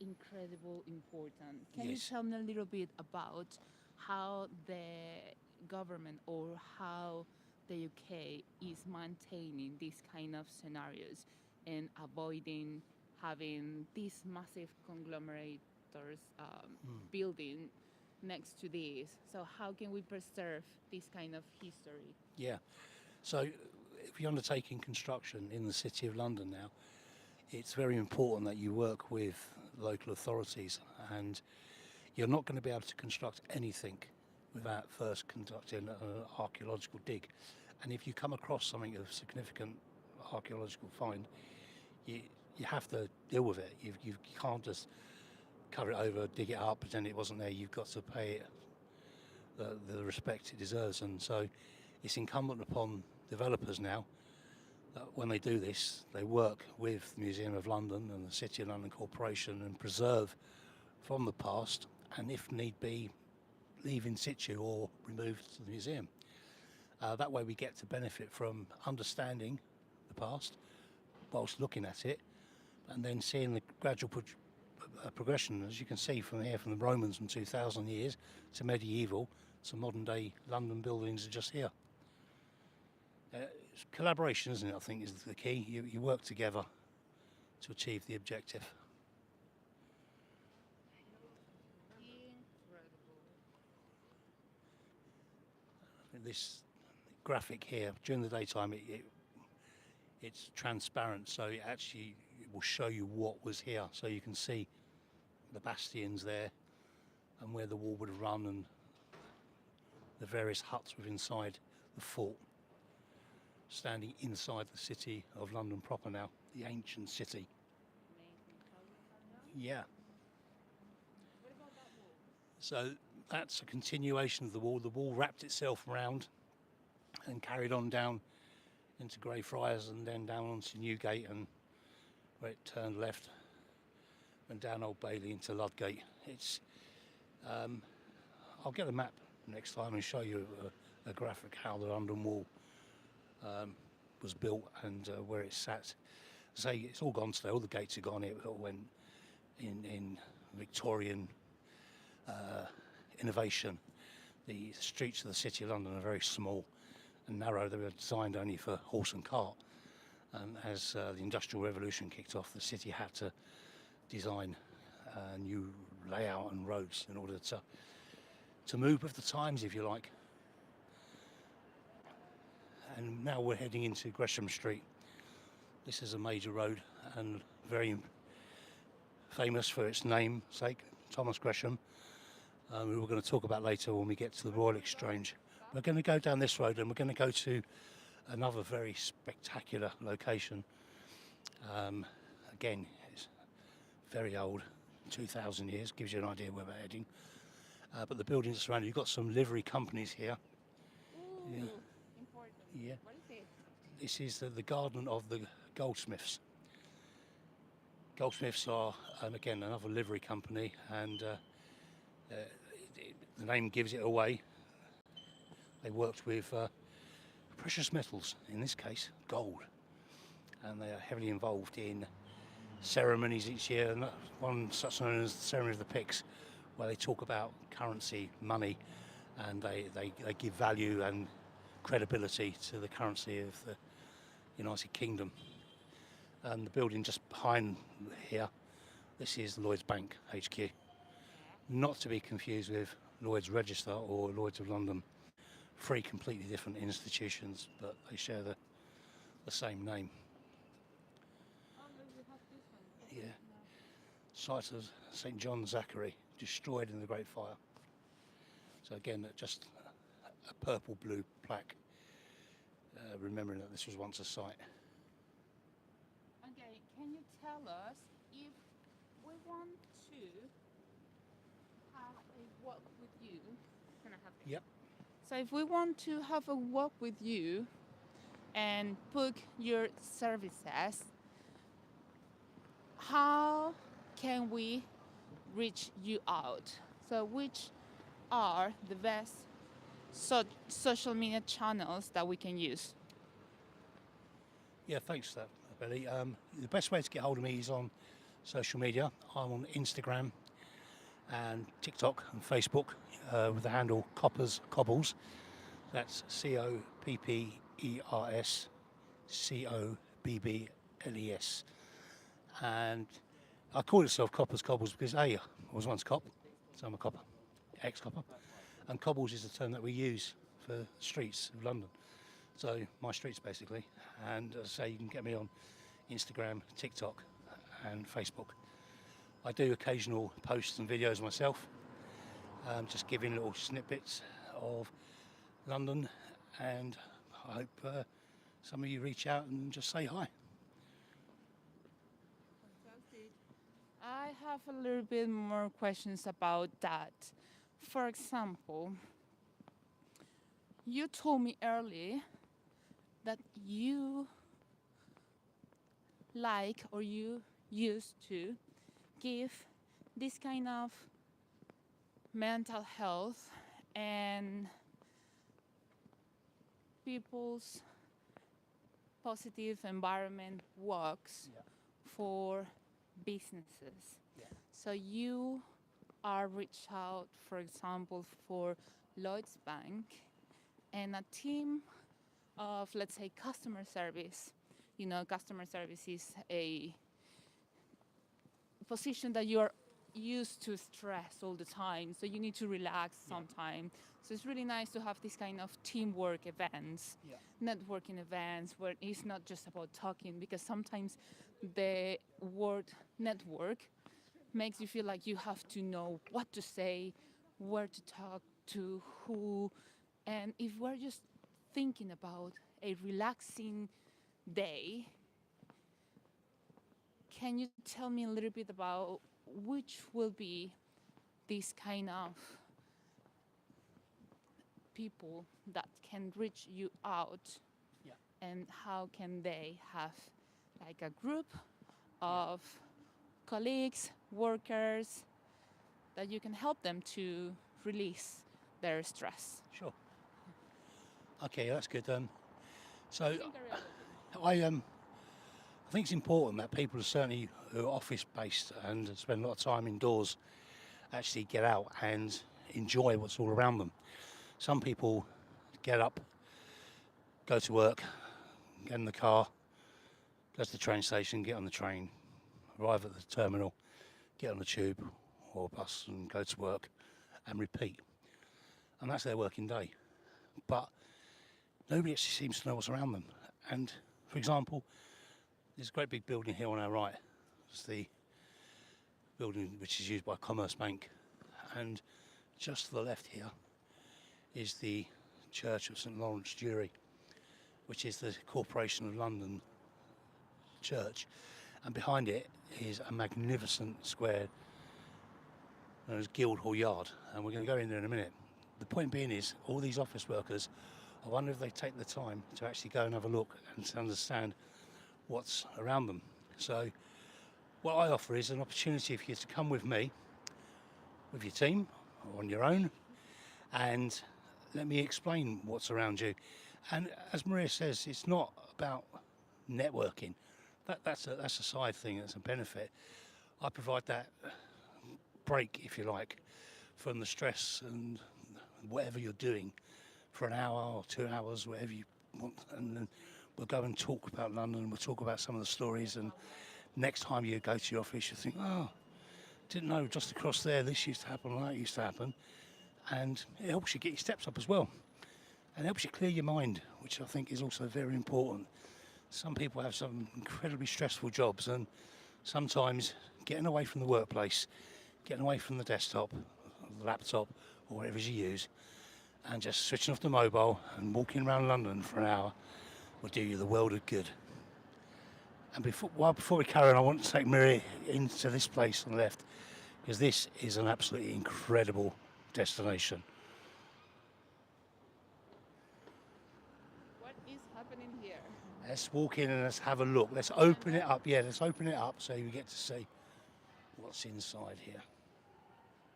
incredible important. Can you Yes. tell me a little bit about how the government or how the UK is maintaining these kind of scenarios and avoiding having these massive conglomerators building next to this? So how can we preserve this kind of history? Yeah. So if you're undertaking construction in the City of London now, it's very important that you work with local authorities, and you're not going to be able to construct anything without first conducting an archaeological dig. And if you come across something of significant archaeological find, you have to deal with it. You can't just cover it over, dig it up, pretend it wasn't there. You've got to pay it the respect it deserves. And so it's incumbent upon developers now that when they do this, they work with the Museum of London and the City of London Corporation and preserve from the past, and if need be, leave in situ or removed to the museum. That way we get to benefit from understanding the past whilst looking at it, and then seeing the gradual progression, as you can see from here, from the Romans from 2,000 years to medieval to modern day London buildings are just here. It's collaboration, isn't it? I think is the key. You work together to achieve the objective. This graphic here, during the daytime, it's transparent, so it will show you what was here. So you can see the bastions there and where the wall would have run and the various huts within inside the fort, standing inside the city of London proper now, the ancient city. Yeah. So that's a continuation of the wall. The wall wrapped itself around and carried on down into Greyfriars and then down onto Newgate, and where it turned left and down Old Bely into Ludgate. It's I'll get a map next time and show you a graphic how the London Wall was built and where it sat. Say it's all gone today. All the gates are gone. It all went in Victorian innovation. The streets of the City of London are very small and narrow. They were designed only for horse and cart. And as the Industrial Revolution kicked off, the city had to design a new layout and roads in order to move with the times, if you like. And now we're heading into Gresham Street. This is a major road and very famous for its namesake, Thomas Gresham. We were going to talk about later when we get to the Royal Exchange. We're going to go down this road and we're going to go to another very spectacular location. Again, it's very old, 2,000 years, gives you an idea where we're heading. But the buildings surrounding, you've got some livery companies here. Ooh, Yeah. important. Yeah. What is it? This is the garden of the goldsmiths. Goldsmiths are, again, another livery company, and the name gives it away. They worked with precious metals, in this case, gold, and they are heavily involved in ceremonies each year, and one such known as the Ceremony of the Pyx, where they talk about currency, money, and they give value and credibility to the currency of the United Kingdom. And the building just behind here, this is Lloyd's Bank HQ. Not to be confused with Lloyd's Register or Lloyd's of London. Three completely different institutions, but they share the same name. Oh, look, we have this one. Yeah. Site of St. John Zachary, destroyed in the Great Fire. So again, just a purple-blue plaque, remembering that this was once a site. Okay, can you tell us if we want to have a walk with you? Can I have this? Yep. So if we want to have a walk with you and book your services, how can we reach you out? So which are the best social media channels that we can use? Yeah, thanks for that, Bely. The best way to get hold of me is on social media. I'm on Instagram and TikTok and Facebook with the handle Copper Cobbles. That's COPPERS COBBLES. And I call myself Copper Cobbles because I was once cop, so I'm a copper, ex-copper. And cobbles is the term that we use for the streets of London. So my streets basically. And as I say, you can get me on Instagram, TikTok and Facebook. I do occasional posts and videos myself, just giving little snippets of London, and I hope some of you reach out and just say hi. Fantastic. I have a little bit more questions about that. For example, you told me earlier that you like or you used to give this kind of mental health and people's positive environment works Yeah. for businesses. Yeah. So you are reached out, for example, for Lloyd's Bank, and a team of, let's say, customer service. You know, customer service is a position that you're used to stress all the time, so you need to relax sometimes. So it's really nice to have this kind of teamwork events, Yeah. networking events, where it's not just about talking, because sometimes the word network makes you feel like you have to know what to say, where to talk to, who. And if we're just thinking about a relaxing day, can you tell me a little bit about which will be this kind of people that can reach you out, Yeah. and how can they have like a group of colleagues, workers, that you can help them to release their stress? Sure. Okay, that's good. So You can carry on with it. I think it's important that people, certainly who are office based and spend a lot of time indoors, actually get out and enjoy what's all around them. Some people get up, go to work, get in the car, go to the train station, get on the train, arrive at the terminal, get on the tube or bus and go to work and repeat. And that's their working day. But nobody actually seems to know what's around them. And for example, there's a great big building here on our right. It's the building which is used by Commerce Bank. And just to the left here is the Church of St Lawrence Jewry, which is the Corporation of London church. And behind it is a magnificent square known as Guildhall Yard. And we're going to go in there in a minute. The point being is, all these office workers, I wonder if they take the time to actually go and have a look and to understand what's around them. So what I offer is an opportunity for you to come with me, with your team, or on your own, and let me explain what's around you. And as Maria says, it's not about networking. That's a side thing, that's a benefit. I provide that break, if you like, from the stress and whatever you're doing for an hour or 2 hours, whatever you want, and then we'll go and talk about London, we'll talk about some of the stories, and next time you go to your office you think, oh, didn't know just across there this used to happen and that used to happen. And it helps you get your steps up as well, and helps you clear your mind, which I think is also very important. Some people have some incredibly stressful jobs, and sometimes getting away from the workplace, getting away from the desktop, the laptop, or whatever you use, and just switching off the mobile and walking around London for an hour will do you the world of good. And before we carry on, I want to take Miri into this place on the left, because this is an absolutely incredible destination. What is happening here? Let's walk in and let's have a look. Let's open it up. Yeah, let's open it up so you get to see what's inside here.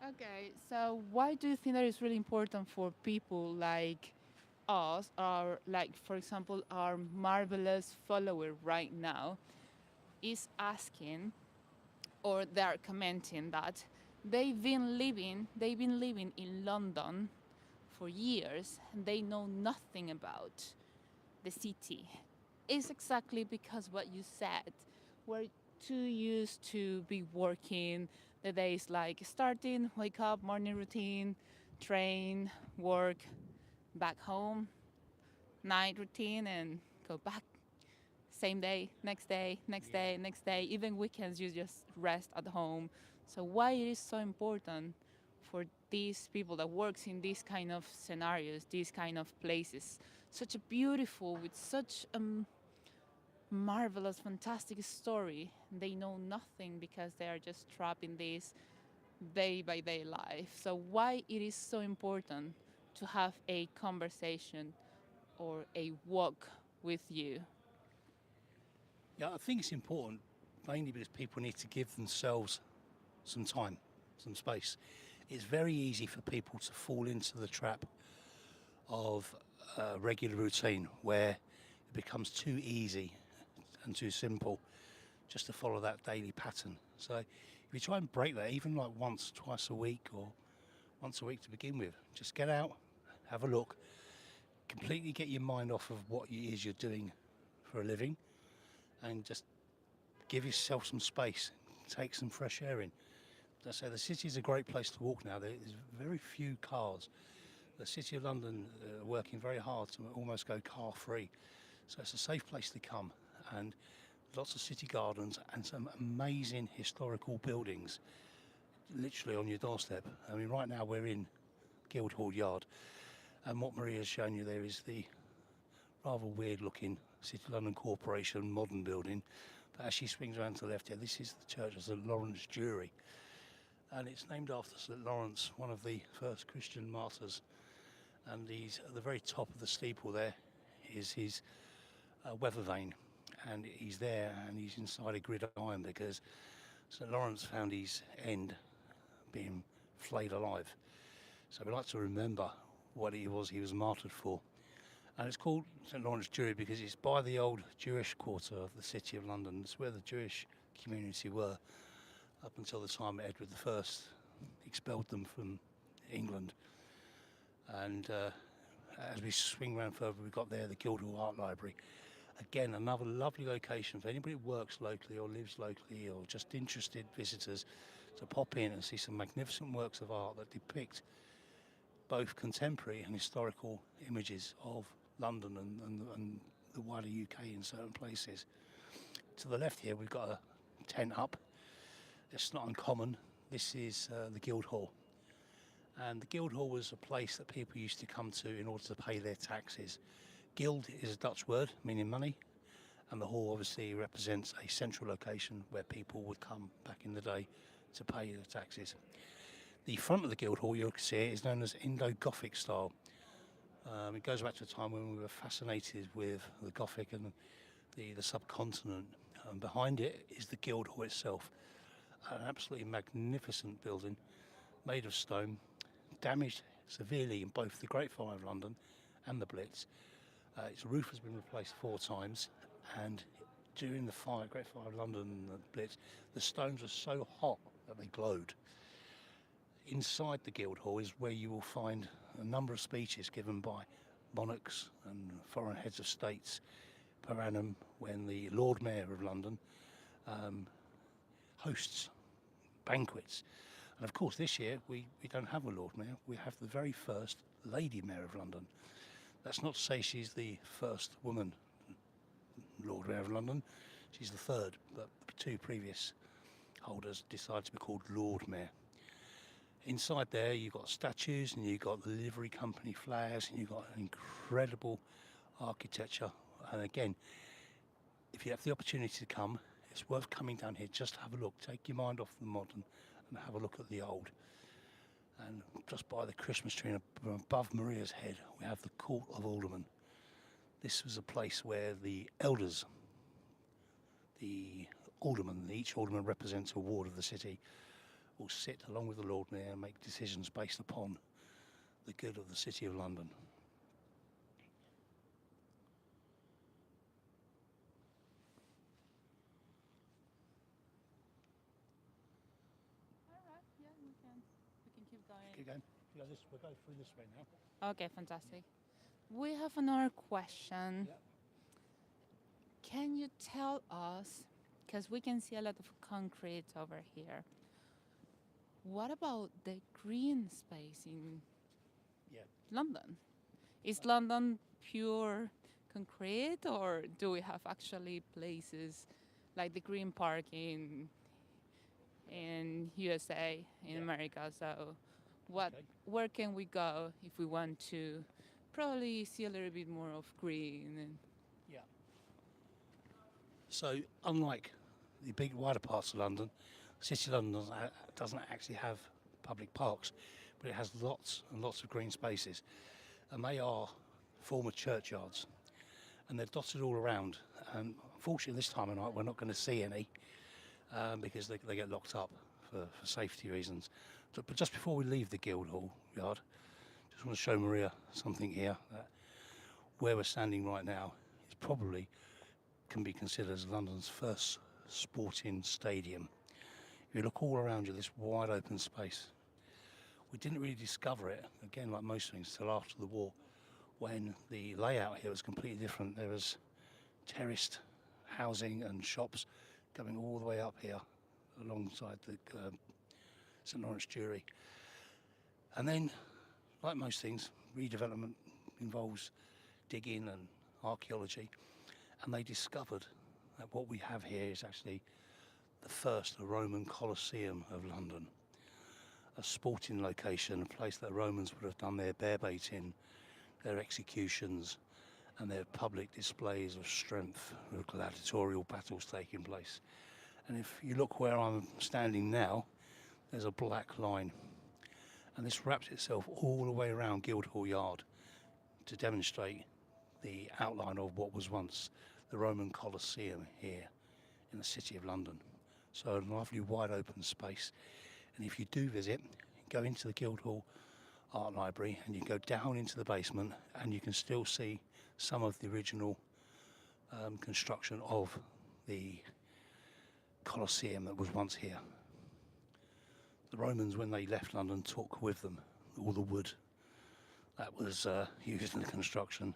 Okay, so why do you think that it's really important for people like us, or like, for example, our marvelous follower right now is asking, or they're commenting that they've been living in London for years and they know nothing about the city? It's exactly because what you said. We're too used to be working the days, like starting, wake up, morning routine, train, work, back home, night routine, and go back. Same day, next day, next day, next day. Even weekends, you just rest at home. So why it is so important for these people that works in these kind of scenarios, these kind of places, such a beautiful, with such a marvelous, fantastic story. They know nothing because they are just trapped in this day by day life. So why it is so important to have a conversation or a walk with you? Yeah, I think it's important mainly because people need to give themselves some time, some space. It's very easy for people to fall into the trap of a regular routine where it becomes too easy and too simple just to follow that daily pattern. So if you try and break that, even like once, twice a week, or once a week to begin with, just get out, have a look, completely get your mind off of what it is you're doing for a living, and just give yourself some space, take some fresh air in. I say the city is a great place to walk now. There's very few cars. The City of London are working very hard to almost go car free. So it's a safe place to come, and lots of city gardens and some amazing historical buildings literally on your doorstep. I mean, right now we're in Guildhall Yard, and what Maria's shown you there is the rather weird looking City of London Corporation modern building. But as she swings around to the left here, this is the church of St Lawrence Jury, and it's named after St Lawrence, one of the first Christian martyrs. And he's at the very top of the steeple there is his weather vane, and he's there and he's inside a gridiron because St Lawrence found his end being flayed alive. So we like to remember what he was martyred for. And it's called St Lawrence Jury because it's by the old Jewish quarter of the City of London. It's where the Jewish community were up until the time Edward I expelled them from England. And as we swing around further, we've got there the Guildhall Art Library. Again, another lovely location for anybody who works locally or lives locally or just interested visitors to pop in and see some magnificent works of art that depict both contemporary and historical images of London and the wider UK in certain places. To the left here, we've got a tent up. It's not uncommon. This is the Guildhall. And the Guildhall was a place that people used to come to in order to pay their taxes. Guild is a Dutch word meaning money, and the hall obviously represents a central location where people would come back in the day to pay their taxes. The front of the Guildhall, you'll see it, is known as Indo-Gothic style. It goes back to a time when we were fascinated with the Gothic and the subcontinent. And behind it is the Guildhall itself, an absolutely magnificent building made of stone, damaged severely in both the Great Fire of London and the Blitz. Its roof has been replaced 4 times, and during the Great Fire of London and the Blitz, the stones were so hot that they glowed. Inside the Guildhall is where you will find a number of speeches given by monarchs and foreign heads of states per annum when the Lord Mayor of London hosts banquets. And of course this year we don't have a Lord Mayor, we have the very first Lady Mayor of London. That's not to say she's the first woman Lord Mayor of London, she's the third, but the 2 previous holders decided to be called Lord Mayor. Inside there you've got statues and you've got the livery company flags and you've got incredible architecture. And again, if you have the opportunity to come, it's worth coming down here, just have a look, take your mind off the modern and have a look at the old. And just by the Christmas tree and above Maria's head we have the Court of Aldermen. This was a place where the elders, the aldermen, each alderman represents a ward of the city, will sit along with the Lord Mayor and make decisions based upon the good of the City of London. All right, yeah, we can keep going. Keep going. We'll go through this way now. Okay, fantastic. We have another question. Yep. Can you tell us, because we can see a lot of concrete over here, what about the green space in London? Is London pure concrete, or do we have actually places like the Green Park in USA, in America? So where can we go if we want to probably see a little bit more of green? And So unlike the big wider parts of London, City of London doesn't actually have public parks, but it has lots and lots of green spaces, and they are former churchyards, and they're dotted all around. And unfortunately this time of night we're not going to see any because they get locked up for safety reasons. But just before we leave the Guildhall Yard, just want to show Maria something here that Where we're standing right now is probably can be considered as London's first sporting stadium. If you look all around you, this wide open space. We didn't really discover it, again like most things, till after the war, when the layout here was completely different. There was terraced housing and shops going all the way up here alongside the St Lawrence Jury. And then, like most things, redevelopment involves digging and archaeology, and they discovered that what we have here is actually the first Roman Colosseum of London, a sporting location, a place that Romans would have done their bear baiting, their executions, and their public displays of strength, with gladiatorial battles taking place. And if you look where I'm standing now, there's a black line, and this wraps itself all the way around Guildhall Yard to demonstrate the outline of what was once the Roman Colosseum here in the City of London. So a lovely wide open space. And if you do visit, go into the Guildhall Art Library and you go down into the basement, and you can still see some of the original construction of the Colosseum that was once here. The Romans, when they left London, took with them all the wood that was used in the construction.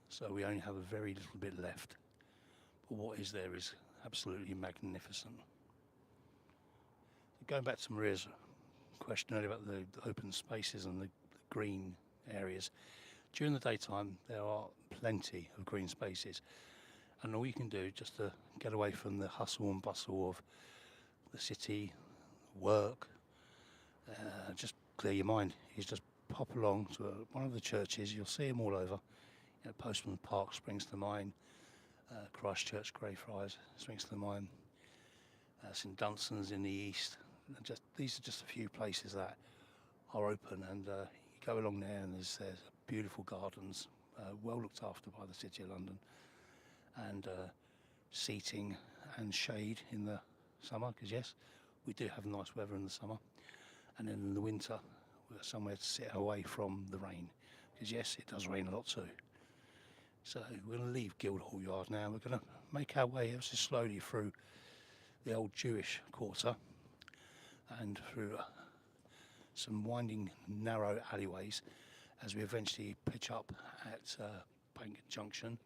So we only have a very little bit left. But what is there is absolutely magnificent. Going back to Maria's question earlier about the open spaces and the green areas, during the daytime there are plenty of green spaces, and all you can do just to get away from the hustle and bustle of the city, work, just clear your mind, is just pop along to one of the churches. You'll see them all over. You know, Postman Park springs to mind, Christchurch Greyfriars springs to mind, St Dunstan's in the east. These are just a few places that are open, and you go along there and there's beautiful gardens, well looked after by the City of London, and seating and shade in the summer, because yes, we do have nice weather in the summer, and then in the winter we're somewhere to sit away from the rain, because yes, it does rain a lot too. So we're going to leave Guildhall Yard now. We're going to make our way ever so slowly through the old Jewish quarter and through some winding, narrow alleyways as we eventually pitch up at Bank Junction,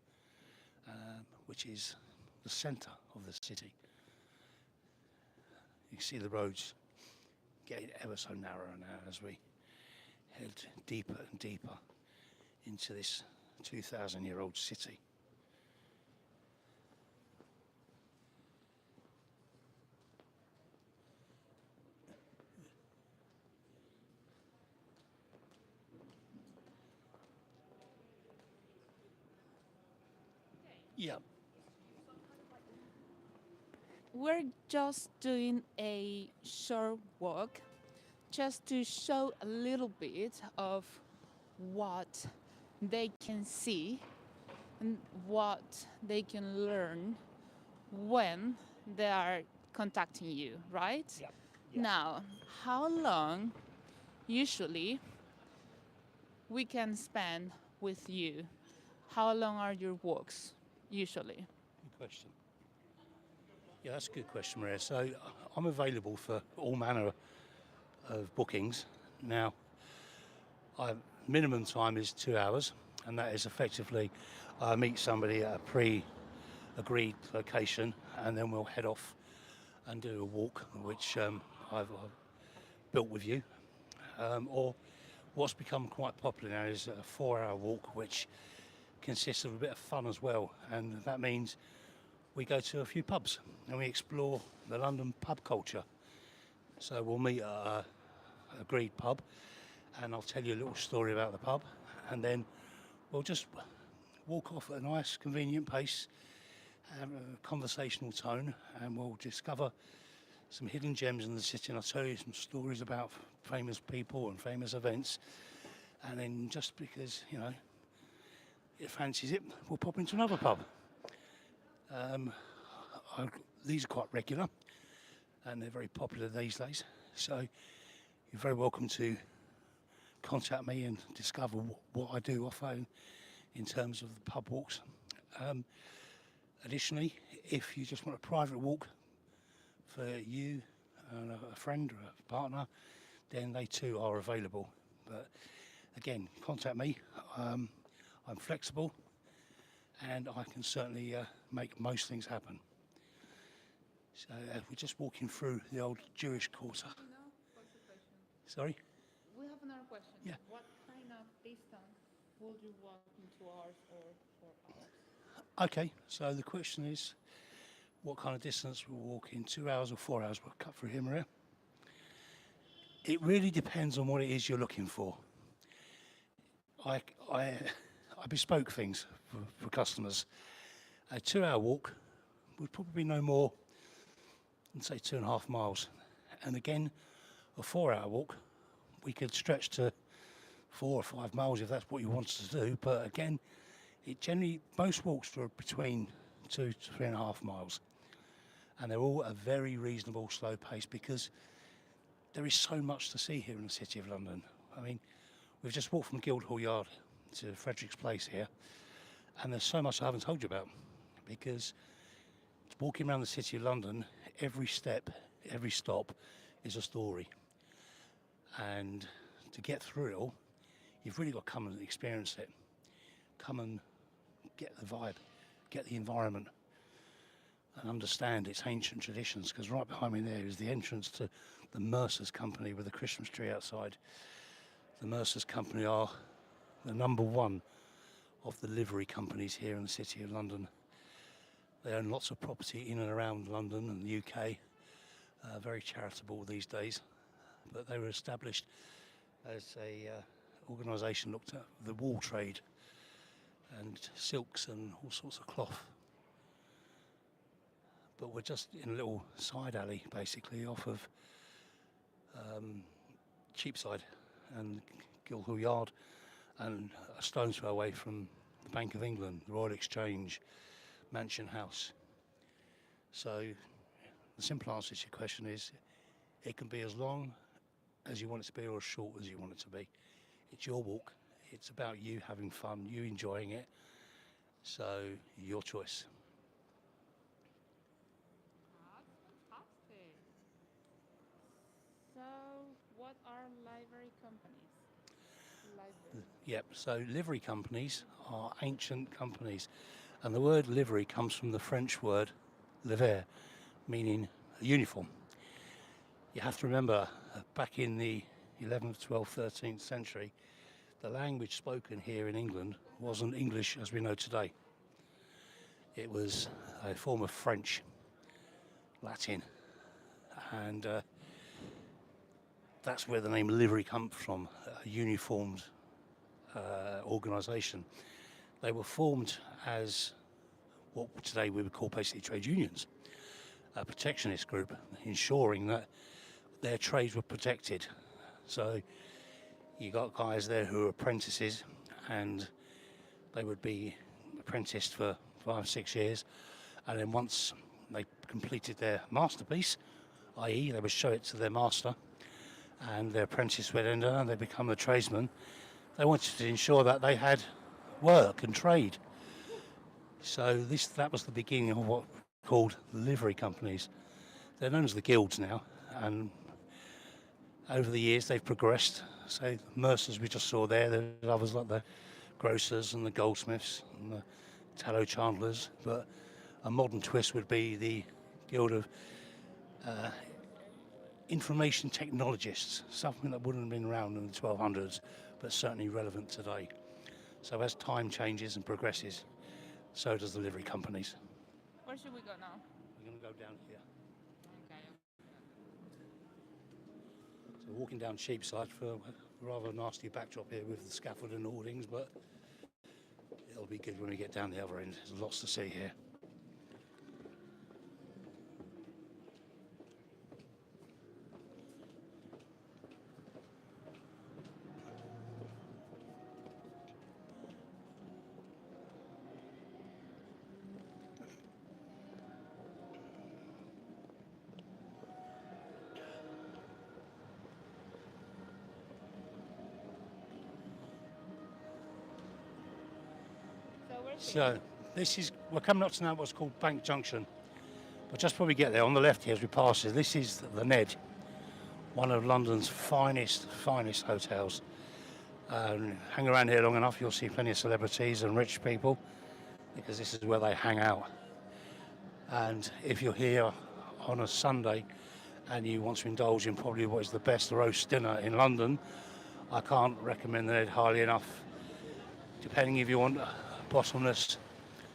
which is the centre of the city. You can see the roads getting ever so narrower now as we head deeper and deeper into this 2,000-year-old city. Yeah. We're just doing a short walk just to show a little bit of what they can see and what they can learn when they are contacting you, right? Yeah. Yeah. Now, how long usually we can spend with you? How long are your walks usually? Good question. Yeah, that's a good question, Maria. So I'm available for all manner of bookings. Now, minimum time is 2 hours, and that is effectively I meet somebody at a pre-agreed location, and then we'll head off and do a walk, which I've built with you. Or what's become quite popular now is a 4-hour walk, which consists of a bit of fun as well, and that means we go to a few pubs and we explore the London pub culture. So we'll meet at an agreed pub, and I'll tell you a little story about the pub, and then we'll just walk off at a nice, convenient pace, have a conversational tone, and we'll discover some hidden gems in the city, and I'll tell you some stories about famous people and famous events, and then just because, you know, it fancies it, we'll pop into another pub. These are quite regular, and they're very popular these days, so you're very welcome to contact me and discover what I do offer in terms of the pub walks. Um, Additionally, if you just want a private walk for you and a friend or a partner, then they too are available. But again, contact me. I'm flexible and I can certainly make most things happen. So we're just walking through the old Jewish quarter. No, what's the question? Sorry? We have another question. Yeah. What kind of distance would you walk in 2 hours or 4 hours? Okay, so the question is, what kind of distance we'll walk in 2 hours or 4 hours? We'll cut through here, Maria. It really depends on what it is you're looking for. I, I, I bespoke things for customers. A 2 hour walk would probably be no more than say 2.5 miles. And again, a 4 hour walk, we could stretch to 4 or 5 miles if that's what you wanted to do. But again, most walks are between 2 to 3.5 miles. And they're all a very reasonable slow pace because there is so much to see here in the City of London. I mean, we've just walked from Guildhall Yard to Frederick's Place here, and there's so much I haven't told you about because walking around the City of London, every step, every stop is a story. And to get through it all, you've really got to come and experience it. Come and get the vibe, get the environment, and understand its ancient traditions, because right behind me there is the entrance to the Mercer's Company with the Christmas tree outside. The Mercer's Company are the number one of the livery companies here in the City of London. They own lots of property in and around London and the UK, very charitable these days, but they were established as a organisation looked at the wool trade and silks and all sorts of cloth. But we're just in a little side alley, basically, off of Cheapside and Guildhall Yard, and a stone's throw away from the Bank of England, the Royal Exchange, Mansion House. So the simple answer to your question is, it can be as long as you want it to be or as short as you want it to be. It's your walk. It's about you having fun, you enjoying it. So your choice. That's fantastic. So, what are livery companies? Livery. Yep, so livery companies are ancient companies. And the word livery comes from the French word lever, meaning a uniform. You have to remember, back in the 11th, 12th, 13th century, the language spoken here in England wasn't English as we know today. It was a form of French, Latin, and that's where the name livery comes from, a uniformed organisation. They were formed as what today we would call basically trade unions, a protectionist group, ensuring that their trades were protected. So you got guys there who are apprentices, and they would be apprenticed for 5 or 6 years, and then once they completed their masterpiece, i.e. they would show it to their master, and their apprentice would enter and they become a tradesman. They wanted to ensure that they had work and trade. So that was the beginning of what we called livery companies. They're known as the guilds now, and over the years they've progressed. So Mercers we just saw there's others like the grocers and the goldsmiths and the tallow chandlers, but a modern twist would be the guild of information technologists, something that wouldn't have been around in the 1200s, but certainly relevant today. So as time changes and progresses, so does the livery companies. Where should we go now? We're going to go down here. Okay. So walking down Cheapside for a rather nasty backdrop here with the scaffold and awnings, but it'll be good when we get down the other end. There's lots to see here. So we're coming up to now what's called Bank Junction. But just before we get there, on the left here as we pass it, this is the Ned, one of London's finest hotels. Hang around here long enough, you'll see plenty of celebrities and rich people, because this is where they hang out. And if you're here on a Sunday and you want to indulge in probably what is the best roast dinner in London, I can't recommend the Ned highly enough. Depending if you want a bottomless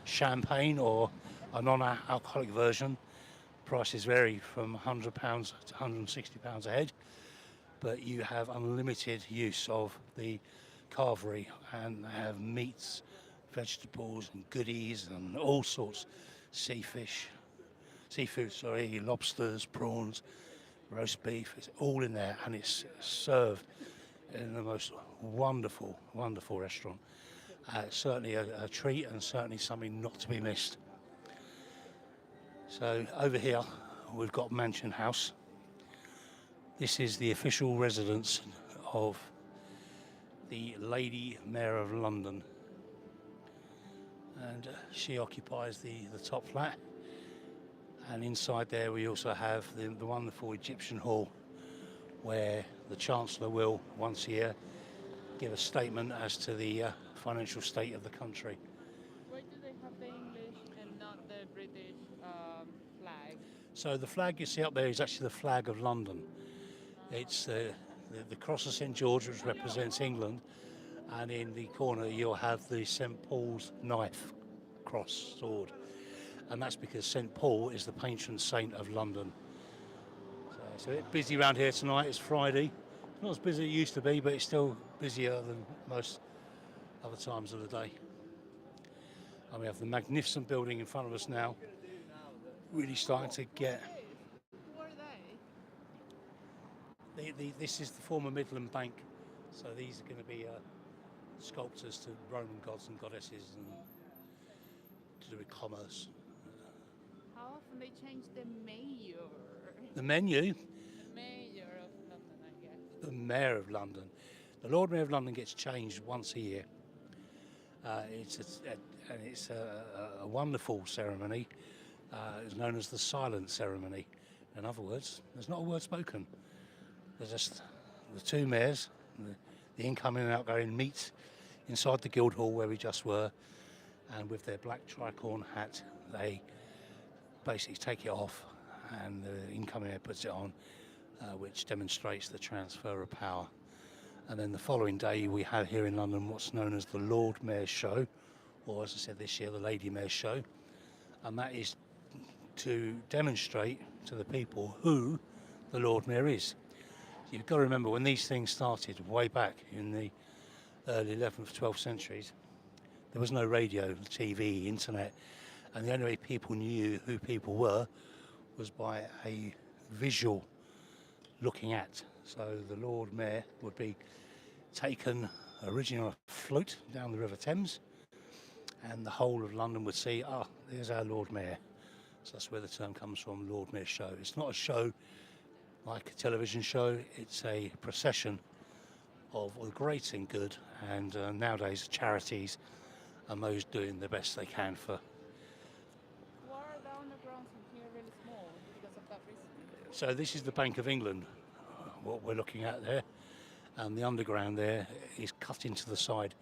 champagne or a non-alcoholic version, prices vary from £100 to £160 a head, but you have unlimited use of the carvery, and they have meats, vegetables and goodies and all sorts, seafood, lobsters, prawns, roast beef, it's all in there, and it's served in the most wonderful restaurant. Certainly a treat, and certainly something not to be missed. So over here we've got Mansion House. This is the official residence of the Lady Mayor of London, and she occupies the top flat. And inside there we also have the wonderful Egyptian Hall, where the Chancellor will once a year give a statement as to the financial state of the country. Why do they have the English and not the British flag? So the flag you see up there is actually the flag of London. It's the cross of St George, which represents England, and in the corner you'll have the St Paul's knife, cross, sword, and that's because St Paul is the patron saint of London. So it's busy around here tonight. It's Friday. Not as busy as it used to be, but it's still busier than most other times of the day. And we have the magnificent building in front of us now, really starting to get... Who are they? This is the former Midland Bank, so these are going to be sculptures to Roman gods and goddesses and to do with commerce. How often they change the mayor? The menu? The mayor of London, I guess. The Mayor of London. The Lord Mayor of London gets changed once a year. It's a wonderful ceremony. It's known as the silent ceremony. In other words, there's not a word spoken. There's just the two mayors, the incoming and outgoing, meet inside the Guildhall where we just were, and with their black tricorn hat, they basically take it off, and the incoming mayor puts it on, which demonstrates the transfer of power. And then the following day we have here in London what's known as the Lord Mayor's Show, or as I said this year, the Lady Mayor's Show, and that is to demonstrate to the people who the Lord Mayor is. You've got to remember, when these things started way back in the early 11th, 12th centuries, there was no radio, TV, internet, and the only way people knew who people were was by a visual looking at. So the Lord Mayor would be taken originally on a float down the River Thames, and the whole of London would see, there's our Lord Mayor. So that's where the term comes from, Lord Mayor's Show. It's not a show like a television show, it's a procession of the great and good, and nowadays charities and those doing the best they can for... Why are the undergrounds in here really small because of that reason? So this is the Bank of England, what we're looking at there, and the underground there is cut into the side.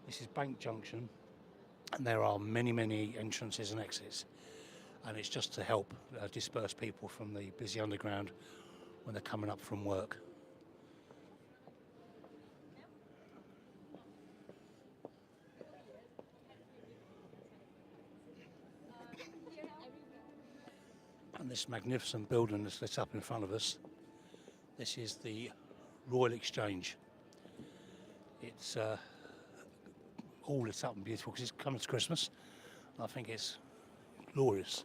This is Bank Junction, and there are many entrances and exits, and it's just to help disperse people from the busy underground when they're coming up from work. And this magnificent building that's lit up in front of us, this is the Royal Exchange. It's all lit up and beautiful because it's coming to Christmas. I think it's glorious.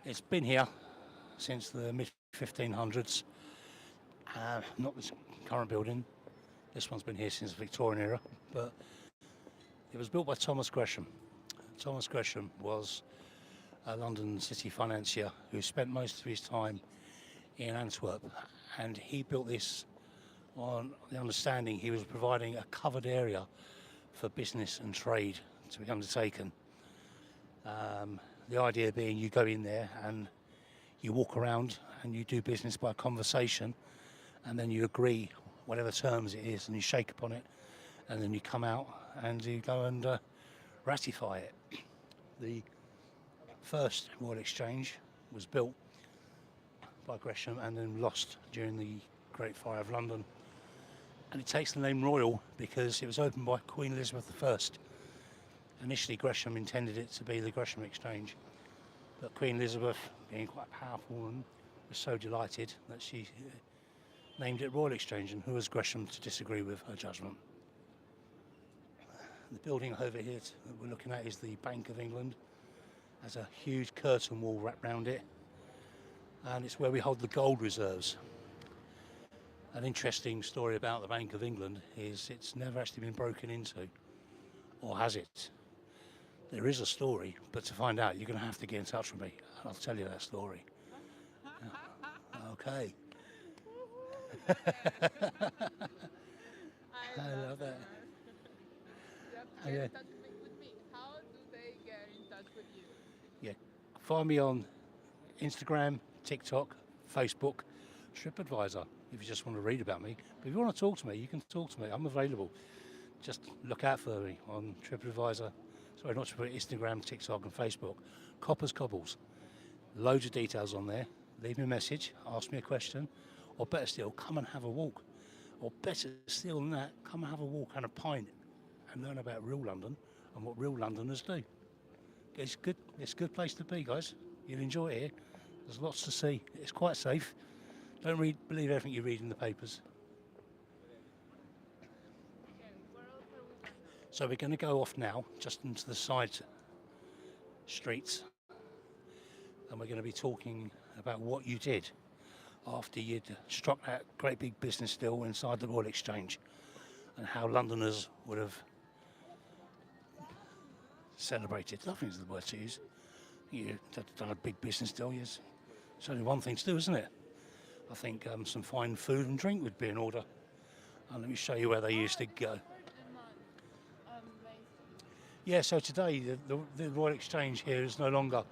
It's been here since the mid-1500s. Not this current building. This one's been here since the Victorian era, but it was built by Thomas Gresham. Thomas Gresham was a London city financier who spent most of his time in Antwerp, and he built this on the understanding he was providing a covered area for business and trade to be undertaken. The idea being you go in there and you walk around and you do business by conversation, and then you agree whatever terms it is and you shake upon it, and then you come out and you go and ratify it. The first Royal Exchange was built by Gresham and then lost during the Great Fire of London. And it takes the name Royal because it was opened by Queen Elizabeth I. Initially Gresham intended it to be the Gresham Exchange, but Queen Elizabeth, being quite a powerful woman, was so delighted that she named it Royal Exchange, and who was Gresham to disagree with her judgment. The building over here that we're looking at is the Bank of England. There's a huge curtain wall wrapped around it, and it's where we hold the gold reserves. An interesting story about the Bank of England is it's never actually been broken into, or has it? There is a story, but to find out, you're going to have to get in touch with me. I'll tell you that story. Okay. I love that. You have to get in touch with me. How do they get in touch with you? Yeah, find me on Instagram, TikTok, Facebook, TripAdvisor if you just want to read about me. But if you want to talk to me, you can talk to me. I'm available. Just look out for me on TripAdvisor. Sorry, not TripAdvisor, Instagram, TikTok and Facebook. Copper Cobbles. Loads of details on there. Leave me a message, ask me a question, or better still, come and have a walk. Or better still than that, come and have a walk and a pint and learn about real London and what real Londoners do. It's good. It's a good place to be, guys. You'll enjoy it here. There's lots to see. It's quite safe. Don't believe everything you read in the papers. So we're going to go off now, just into the side streets, and we're going to be talking about what you did after you'd struck that great big business deal inside the Royal Exchange, and how Londoners would have celebrated. I think is the word to use. You've done a big business deal, yes. It's only one thing to do, isn't it? I think some fine food and drink would be in order. And let me show you where they used to go. Yeah, so today the Royal Exchange here is no longer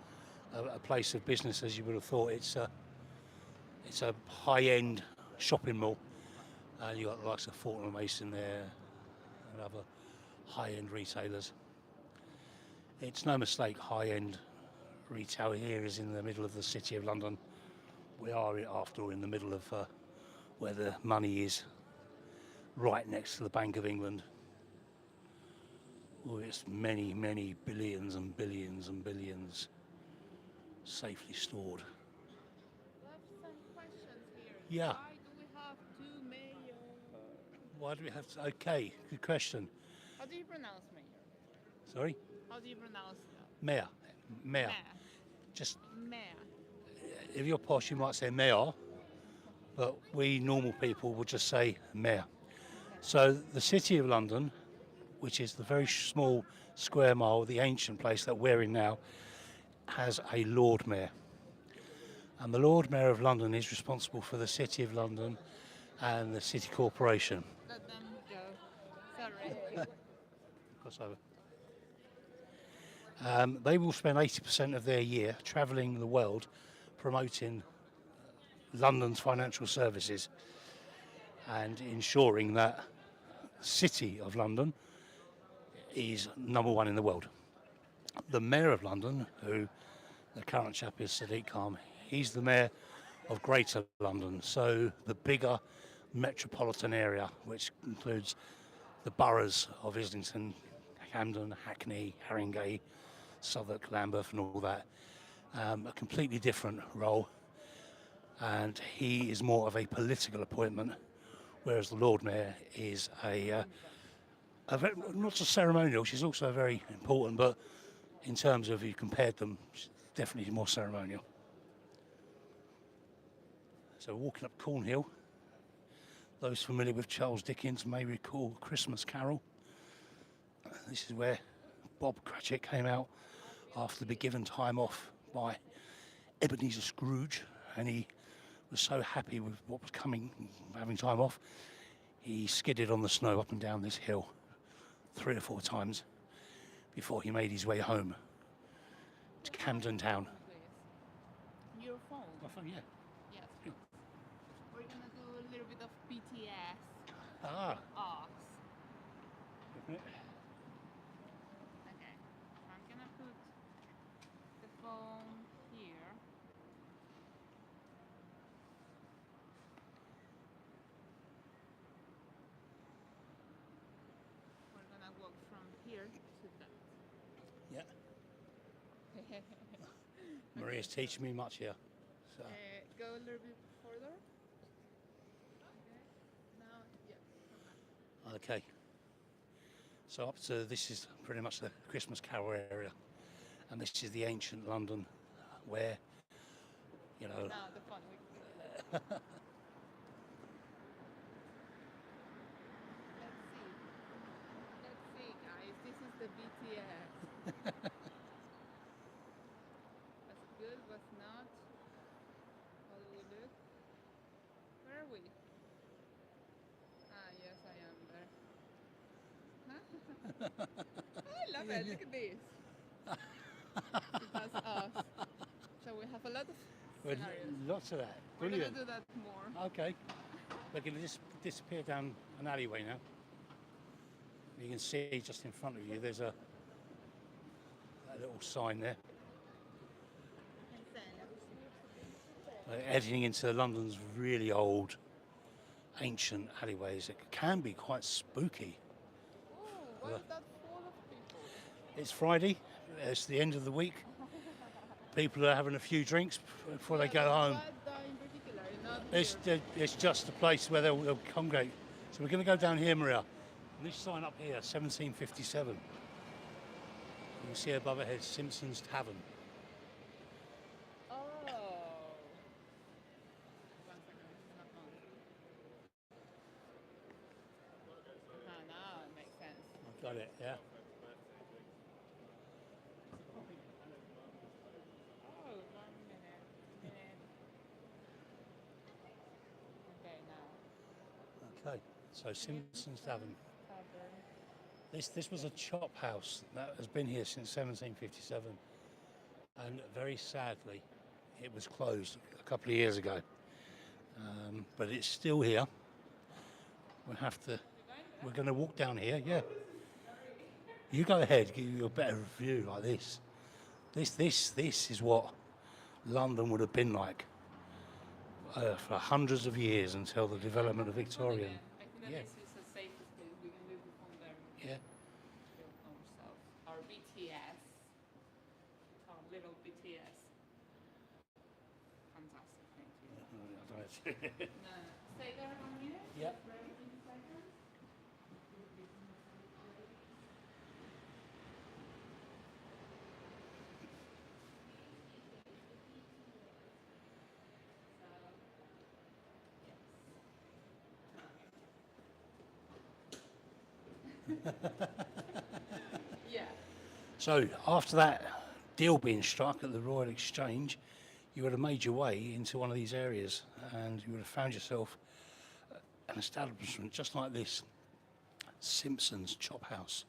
a place of business as you would have thought. It's a high-end shopping mall. You've got the likes of Fortnum & Mason there and other high-end retailers. It's no mistake, high-end retail here is in the middle of the City of London. We are, after all, in the middle of where the money is, right next to the Bank of England. Oh, it's many, many billions and billions and billions safely stored. I have some questions here. Yeah. Why do we have two mayors? Why do we have to? Okay, good question. How do you pronounce mayor? Sorry? How do you pronounce Mayor. Mayor. mayor? Just, Mayor. if you're posh, you might say mayor, but we normal people would just say mayor. So the City of London, which is the very small square mile, the ancient place that we're in now, has a Lord Mayor. And the Lord Mayor of London is responsible for the City of London and the City Corporation. Let them go. Sorry. Cross over. They will spend 80% of their year travelling the world promoting London's financial services and ensuring that the City of London is number one in the world. The Mayor of London, who the current chap is Sadiq Khan, he's the Mayor of Greater London, so the bigger metropolitan area, which includes the boroughs of Islington, Camden, Hackney, Haringey, Southwark, Lambeth and all that. A completely different role, and he is more of a political appointment, whereas the Lord Mayor is not just ceremonial, she's also very important, but in terms of if you compared them, she's definitely more ceremonial. So walking up Cornhill, those familiar with Charles Dickens may recall Christmas Carol. This is where Bob Cratchit came out after to be given time off by Ebenezer Scrooge, and he was so happy with what was coming, having time off, he skidded on the snow up and down this hill 3 or 4 times before he made his way home to Camden Town. Please. Your phone. My phone, yeah. Yes. Please. We're gonna do a little bit of BTS. Ah. Ox. Okay. Okay. I'm gonna put the phone here. We're gonna walk from here to that. Yeah. Maria's teaching me much here. So. Go a little bit further. Okay. Now, yeah. Okay. So up to this is pretty much the Christmas Carol area, and this is the ancient London, where, you know. Now the fun. Let's see, guys. This is the BTS. Was it good? Was not? How do we look? Where are we? Ah, yes, I am there. I love it. Look at this. That's us. So we have a lot of scenarios. Lots of that. We're Brilliant. gonna do that more. Okay. We're going to just disappear down an alleyway now. You can see just in front of you there's a little sign there. Heading into London's really old, ancient alleyways. It can be quite spooky. Oh, why is that full of people? It's Friday. It's the end of the week. People are having a few drinks before they go home. What in particular? Not It's just a place where they'll congregate. So we're going to go down here, Maria. And this sign up here, 1757. You can see above it, Simpson's Tavern. Oh. 1 second, it's not on. Now it makes sense. I've got it, yeah. Oh, 1 minute. Okay, now. Okay, so Simpson's Tavern. This was a chop house that has been here since 1757, and very sadly it was closed a couple of years ago, but it's still here. We're going to walk down here. Yeah, you go ahead, give you a better view like this. This is what London would have been like for hundreds of years until the development of Victorian. I think that Yeah. this is the safest place. We can leave the phone there. Yeah. Film ourselves. Our BTS. Our little BTS. Fantastic, thank you. No, stay there 1 minute. Yep. Ready in a second. Yeah. So after that deal being struck at the Royal Exchange, you would have made your way into one of these areas and you would have found yourself an establishment just like this, Simpson's Chop House.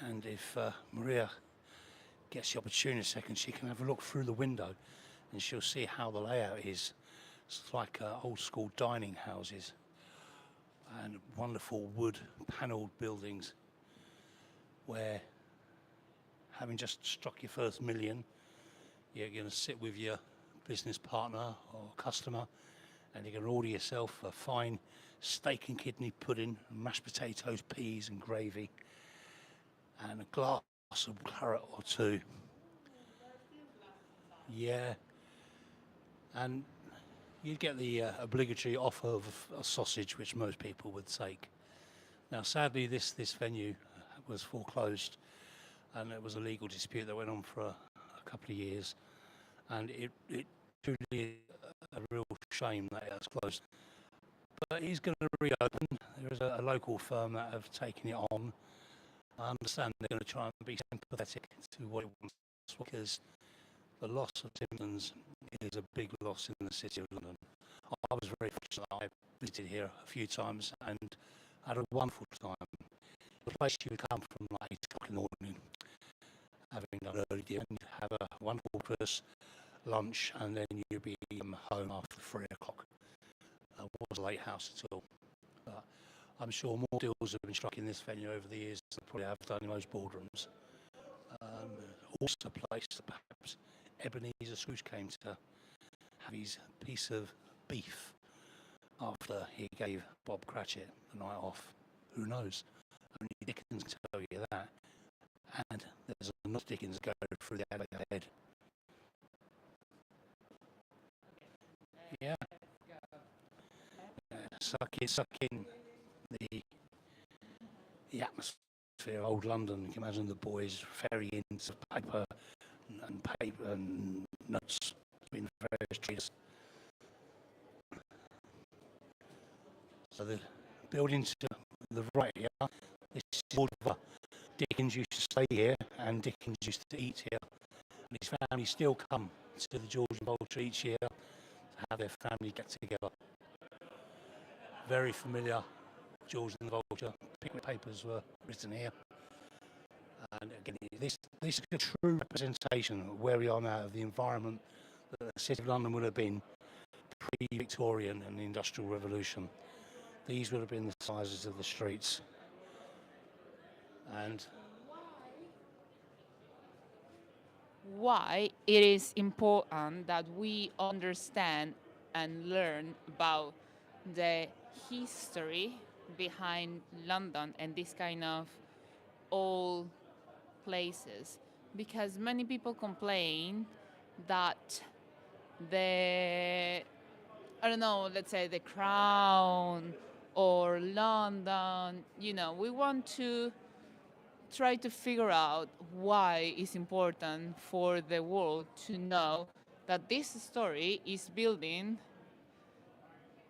And if Maria gets the opportunity a second, she can have a look through the window and she'll see how the layout is. It's like old school dining houses and wonderful wood panelled buildings where, having just struck your first million, you're going to sit with your business partner or customer and you're going to order yourself a fine steak and kidney pudding, mashed potatoes, peas and gravy, and a glass of claret or two. Yeah. And you'd get the obligatory offer of a sausage, which most people would take. Now, sadly, this venue was foreclosed, and it was a legal dispute that went on for a couple of years, and it truly is a real shame that it has closed. But he's going to reopen. There is a local firm that have taken it on. I understand they're going to try and be sympathetic to what it wants, because the loss of Simpsons is a big loss in the city of London. I was very fortunate that I visited here a few times and had a wonderful time. The place you would come from like 8 o'clock in the morning having done early dinner, have a wonderful breakfast, lunch, and then you'll be home after 3 o'clock. It was a late house at all. But I'm sure more deals have been struck in this venue over the years than probably have done in most boardrooms. Also a place that perhaps Ebenezer Scrooge came to have his piece of beef after he gave Bob Cratchit the night off. Who knows? Only Dickens can tell you that. And there's enough Dickens go through the alley ahead. Yeah. Suck in the atmosphere of old London. You can imagine the boys ferrying into paper and notes in various trees. So the building to the right here, this is Boulevard. Dickens used to stay here and Dickens used to eat here. And his family still come to the George and Vulture each year to have their family get together. Very familiar, George and the Vulture. Pickwick papers were written here. And again, this is a true representation of where we are now, of the environment that the City of London would have been pre-Victorian and the Industrial Revolution. These would have been the sizes of the streets. And why it is important that we understand and learn about the history behind London and this kind of old places, because many people complain that the, I don't know, let's say the Crown or London, we want to try to figure out why it's important for the world to know that this story is building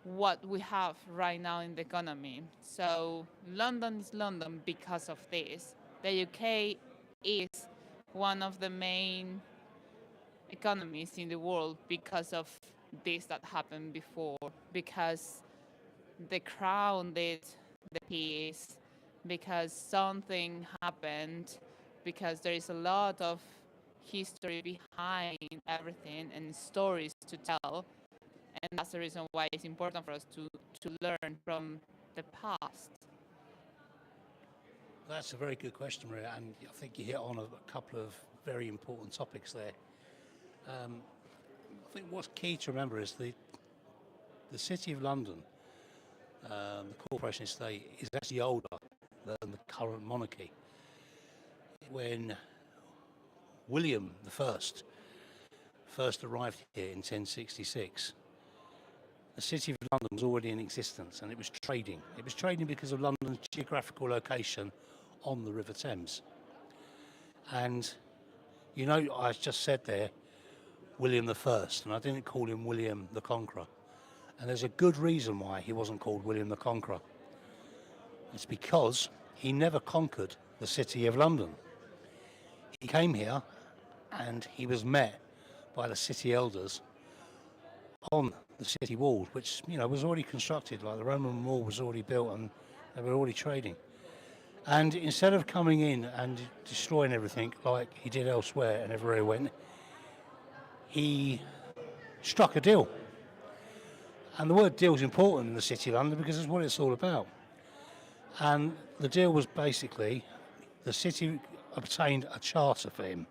what we have right now in the economy. So London is London because of this. The UK is one of the main economies in the world because of this that happened before, because the Crown did the piece, because something happened, because there is a lot of history behind everything and stories to tell. And that's the reason why it's important for us to learn from the past. that's a very good question, Maria, and I think you hit on a couple of very important topics there. I think what's key to remember is the City of London, the corporation estate, is actually older than the current monarchy. When William the first arrived here in 1066, the City of London was already in existence and it was trading. It was trading because of London's geographical location on the River Thames. And I just said there, William the First, and I didn't call him William the Conqueror. And there's a good reason why he wasn't called William the Conqueror. It's because he never conquered the City of London. He came here and he was met by the city elders on the city wall, which was already constructed, like the Roman wall was already built and they were already trading. And instead of coming in and destroying everything like he did elsewhere and everywhere he went, he struck a deal. And the word deal is important in the City of London because it's what it's all about. And the deal was basically the city obtained a charter for him.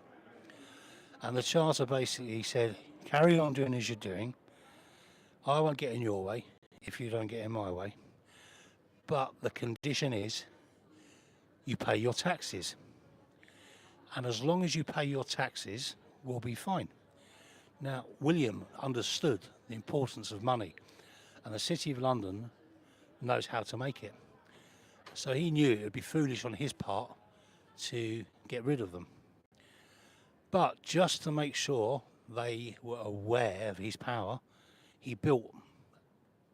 And the charter basically said, carry on doing as you're doing. I won't get in your way if you don't get in my way. But the condition is you pay your taxes. And as long as you pay your taxes, we'll be fine. Now, William understood the importance of money, and the City of London knows how to make it. So he knew it would be foolish on his part to get rid of them. But just to make sure they were aware of his power, he built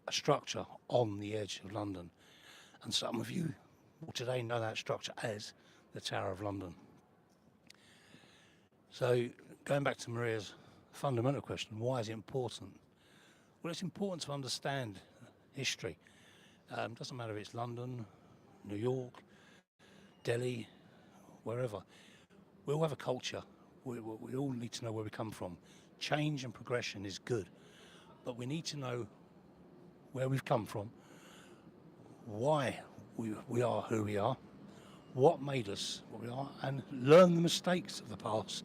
a structure on the edge of London. And some of you will today know that structure as the Tower of London. So going back to Maria's fundamental question, why is it important? Well, it's important to understand history. Doesn't matter if it's London, New York, Delhi, wherever. We all have a culture. We all need to know where we come from. Change and progression is good, but we need to know where we've come from, why we are who we are, what made us what we are, and learn the mistakes of the past.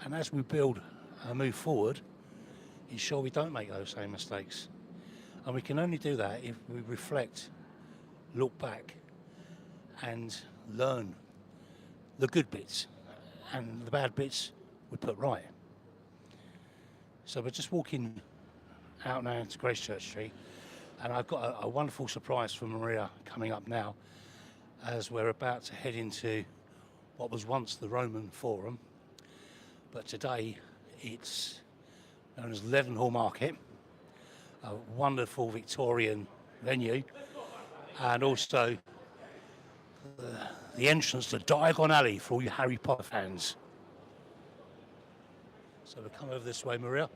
And as we build and move forward, ensure we don't make those same mistakes. And we can only do that if we reflect, look back, and learn the good bits, and the bad bits we put right. So we're just walking out now into Grace Church Street, and I've got a wonderful surprise for Maria coming up now, as we're about to head into what was once the Roman Forum, but today it's known as Leadenhall Market, a wonderful Victorian venue, and also the entrance to Diagon Alley for all you Harry Potter fans. So we'll come over this way, Maria.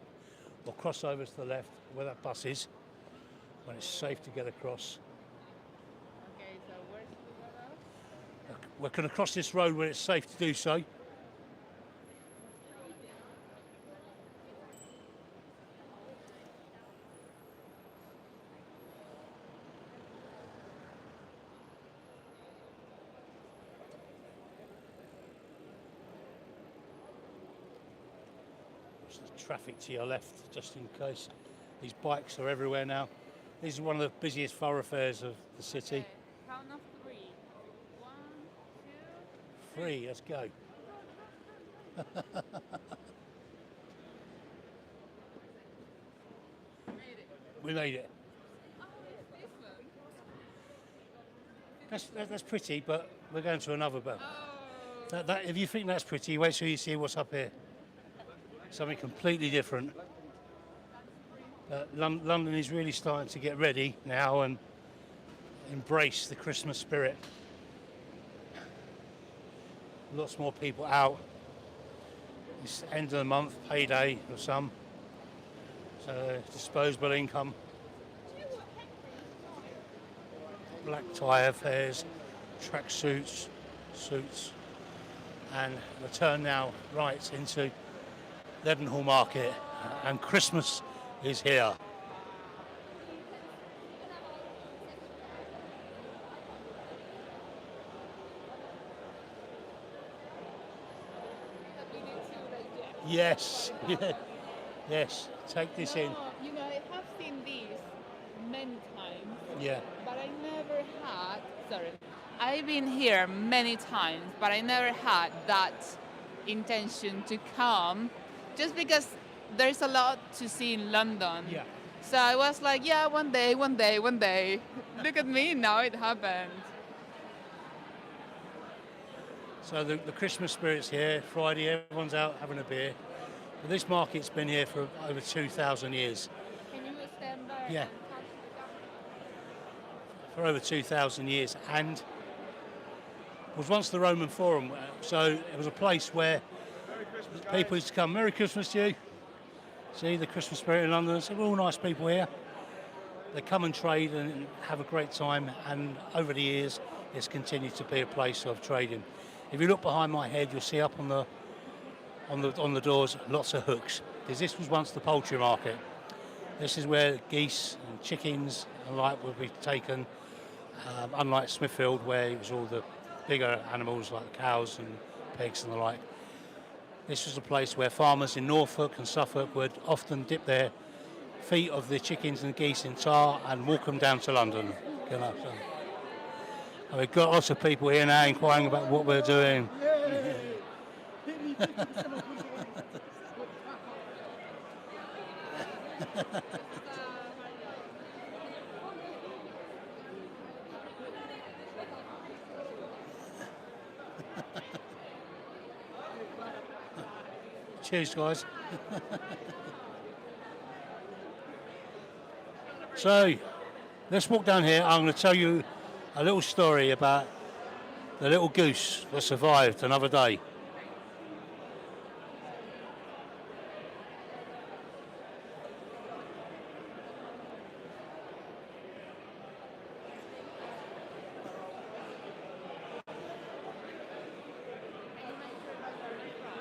We'll cross over to the left where that bus is, when it's safe to get across. Okay, so where's the road? We're going to cross this road when it's safe to do so. Traffic to your left, just in case. These bikes are everywhere now. This is one of the busiest thoroughfares of the city. Okay, count of three. 1, 2. 3, let's go. Made it. We made it. Oh, it's this one. That's pretty, but we're going to another bit. Oh. If you think that's pretty, wait till you see what's up here. Something completely different. London is really starting to get ready now and embrace the Christmas spirit. Lots more people out. It's end of the month, payday for some. So disposable income. Black tie affairs, track suits, and we turn now right into Leadenhall Market, and Christmas is here. Yes, yes, take this in. You know, I have seen these many times, Yeah, but I never had, sorry, I've been here many times, but I never had that intention to come, just because there's a lot to see in London. yeah. So I was like, yeah, one day. Look at me, now it happened. So the Christmas spirit's here. Friday, everyone's out having a beer. But this market's been here for over 2,000 years. Can you stand there? Yeah. And talk to For over 2,000 years, and was once the Roman Forum. So it was a place where people used to come. Merry Christmas to you. See the Christmas spirit in London. So we're all nice people here. They come and trade and have a great time. And over the years, it's continued to be a place of trading. If you look behind my head, you'll see up on the doors lots of hooks, because this was once the poultry market. This is where geese and chickens and like would be taken. Unlike Smithfield, where it was all the bigger animals like cows and pigs and the like. This was a place where farmers in Norfolk and Suffolk would often dip their feet of the chickens and geese in tar and walk them down to London. You know, so. And we've got lots of people here now inquiring about what we're doing. Cheers, guys. So, let's walk down here. I'm going to tell you a little story about the little goose that survived another day.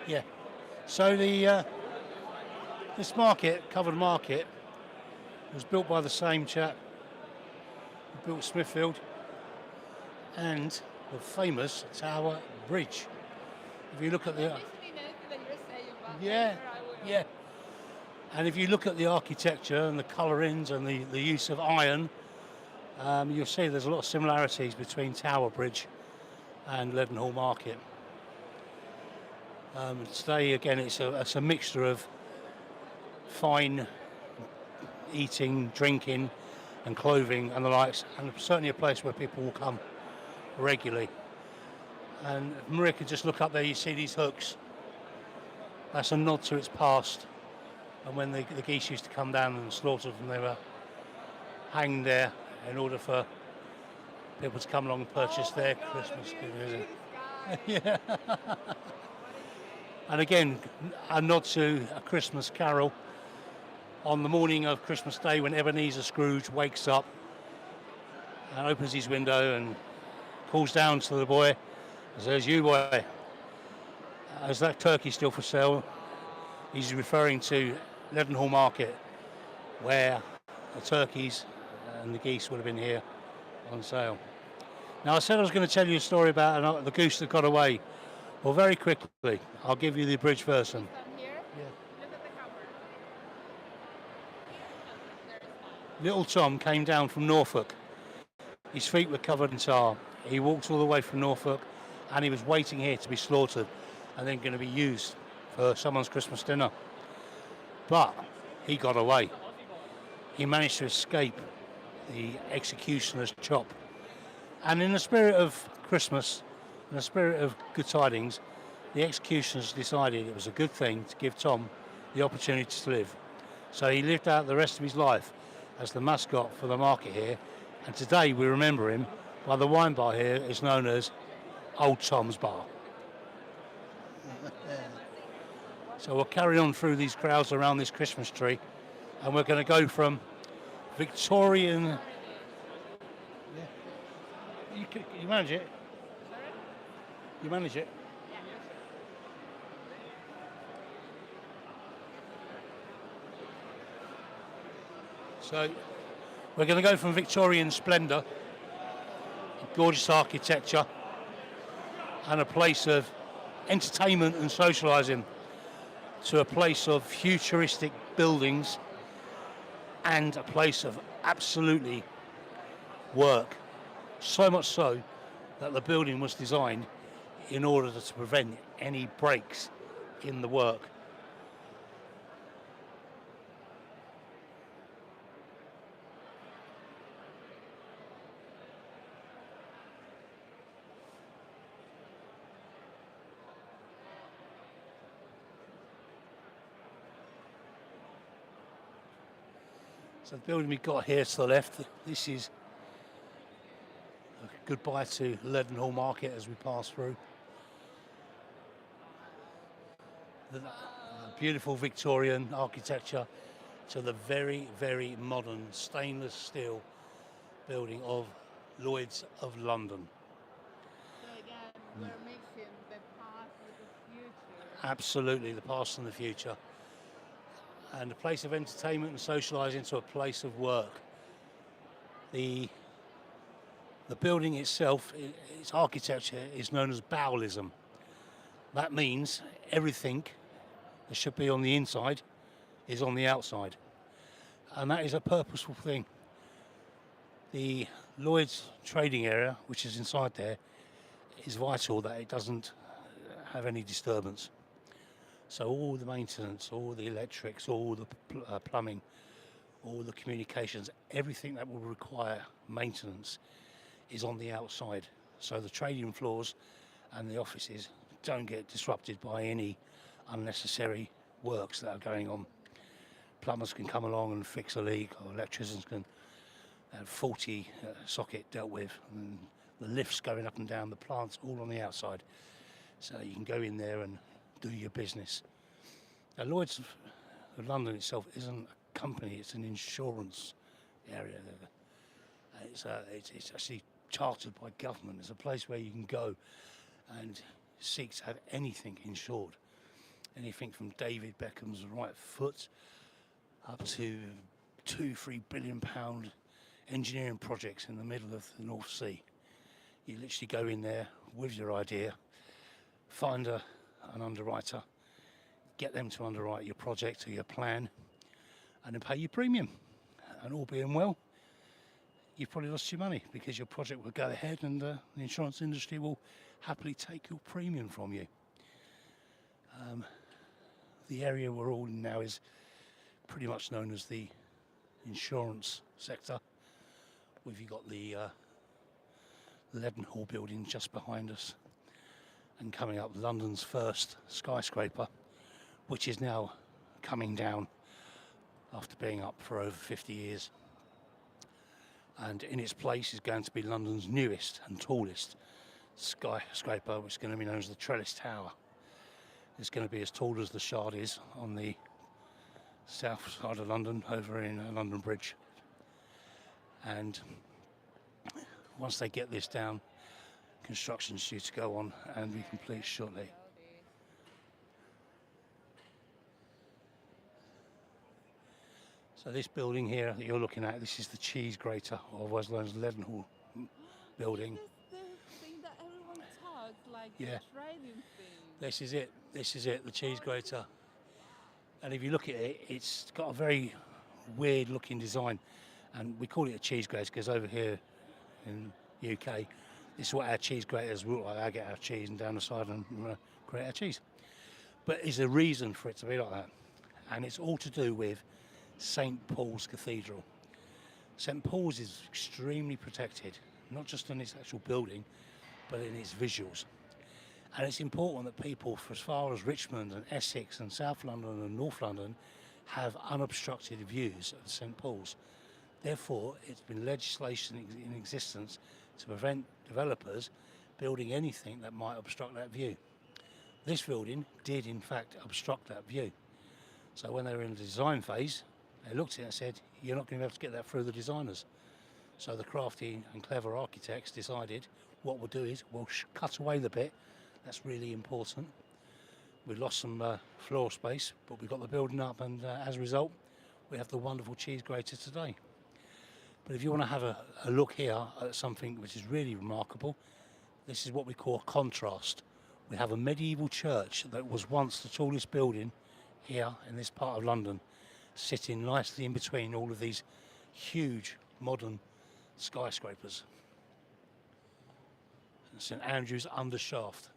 Yeah. So this market, covered market, was built by the same chap who built Smithfield and the famous Tower Bridge. If you look at the Literally nothing that you're saying about yeah, later, I will. yeah, and if you look at the architecture and the colourings and the use of iron, you'll see there's a lot of similarities between Tower Bridge and Leadenhall Market. Today, again, it's a mixture of fine eating, drinking, and clothing and the likes, and certainly a place where people will come regularly. And if Maria could just look up there, you see these hooks. That's a nod to its past. And when the geese used to come down and slaughter them, they were hanged there in order for people to come along and purchase their Christmas goodies. Yeah. And again, a nod to A Christmas Carol. On the morning of Christmas Day, when Ebenezer Scrooge wakes up and opens his window and calls down to the boy and says, "You boy, is that turkey still for sale?" He's referring to Leadenhall Market, where the turkeys and the geese would have been here on sale. Now, I said I was going to tell you a story about the goose that got away. Well, very quickly, I'll give you the abridged version. From here, Yeah. look at the cover. Little Tom came down from Norfolk. His feet were covered in tar. He walked all the way from Norfolk, and he was waiting here to be slaughtered and then going to be used for someone's Christmas dinner. But he got away. He managed to escape the executioner's chop. And in the spirit of Christmas, in the spirit of good tidings, the executioners decided it was a good thing to give Tom the opportunity to live. So he lived out the rest of his life as the mascot for the market here, and today we remember him by the wine bar here is known as Old Tom's Bar. So we'll carry on through these crowds around this Christmas tree, and we're going to go from Victorian. Yeah. You manage it? You manage it? So we're going to go from Victorian splendour, gorgeous architecture, and a place of entertainment and socialising, to a place of futuristic buildings and a place of absolutely work. So much so that the building was designed in order to prevent any breaks in the work. So the building we've got here to the left, this is a goodbye to Leadenhall Market as we pass through. The beautiful Victorian architecture to the very, very modern stainless steel building of Lloyd's of London. So again, we're mixing the past with the future. Absolutely, the past and the future. And a place of entertainment and socialising to a place of work. The building itself, its architecture is known as Belyism. That means everything that should be on the inside is on the outside. And that is a purposeful thing. The Lloyd's trading area, which is inside there, is vital that it doesn't have any disturbance. So all the maintenance, all the electrics, all the plumbing, all the communications, everything that will require maintenance is on the outside. So the trading floors and the offices don't get disrupted by any unnecessary works that are going on. Plumbers can come along and fix a leak, or electricians can have faulty socket dealt with, and the lifts going up and down, the plants all on the outside. So you can go in there and do your business. Now, Lloyd's of London itself isn't a company, it's an insurance area. It's actually chartered by government. It's a place where you can go and seek to have anything insured. anything from David Beckham's right foot up to £2-3 billion engineering projects in the middle of the North Sea. You literally go in there with your idea, find an underwriter, get them to underwrite your project or your plan, and then pay your premium. And all being well, you've probably lost your money because your project will go ahead and the insurance industry will happily take your premium from you. The area we're all in now is pretty much known as the insurance sector. We've got the Leadenhall building just behind us, and coming up London's first skyscraper, which is now coming down after being up for over 50 years. And in its place is going to be London's newest and tallest skyscraper, which is going to be known as the Trellis Tower. It's going to be as tall as the Shard is on the south side of London, over in London Bridge. And once they get this down, construction's due to go on and be complete shortly. So this building here that you're looking at, this is the cheese grater, or otherwise known as Leadenhall building. This is the thing that everyone talks, like Yeah. the trading thing. This is it. This is it, the cheese grater. And if you look at it, it's got a very weird looking design. And we call it a cheese grater because over here in the UK, this is what our cheese graters look like. I get our cheese and down the side and grate our cheese. But there's a reason for it to be like that. And it's all to do with St. Paul's Cathedral. St. Paul's is extremely protected, not just in its actual building, but in its visuals. And it's important that people, for as far as Richmond and Essex and South London and North London, have unobstructed views of St. Paul's. Therefore, it's been legislation in existence to prevent developers building anything that might obstruct that view. This building did, in fact, obstruct that view. So when they were in the design phase, they looked at it and said, you're not going to be able to get that through the designers. So the crafty and clever architects decided what we'll do is we'll cut away the bit. That's really important. We lost some floor space, but we got the building up, and as a result, we have the wonderful cheese grater today. But if you want to have a look here at something which is really remarkable, this is what we call a contrast. We have a medieval church that was once the tallest building here in this part of London, sitting nicely in between all of these huge modern skyscrapers. St Andrew's Undershaft.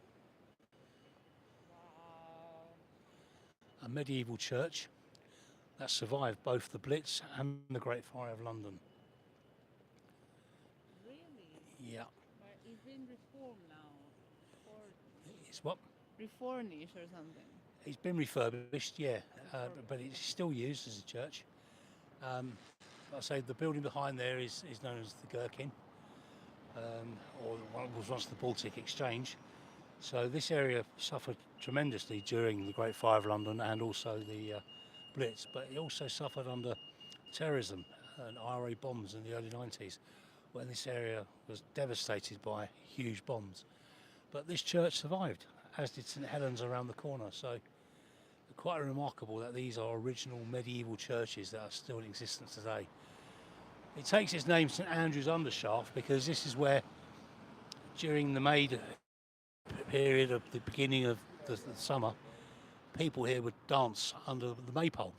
A medieval church that survived both the Blitz and the Great Fire of London. Really? Yeah. But it's been reformed now. Or It's what? refurnished or something. It's been refurbished, yeah, but it's still used as a church. Like I say, the building behind there is known as the Gherkin, or what was once the Baltic Exchange. So this area suffered tremendously during the Great Fire of London and also the Blitz, but it also suffered under terrorism and IRA bombs in the early 90s, when this area was devastated by huge bombs. But this church survived, as did St Helens around the corner. So quite remarkable that these are original medieval churches that are still in existence today. It takes its name St Andrew's Undershaft because this is where, during the May period of the beginning of the summer, people here would dance under the maypole.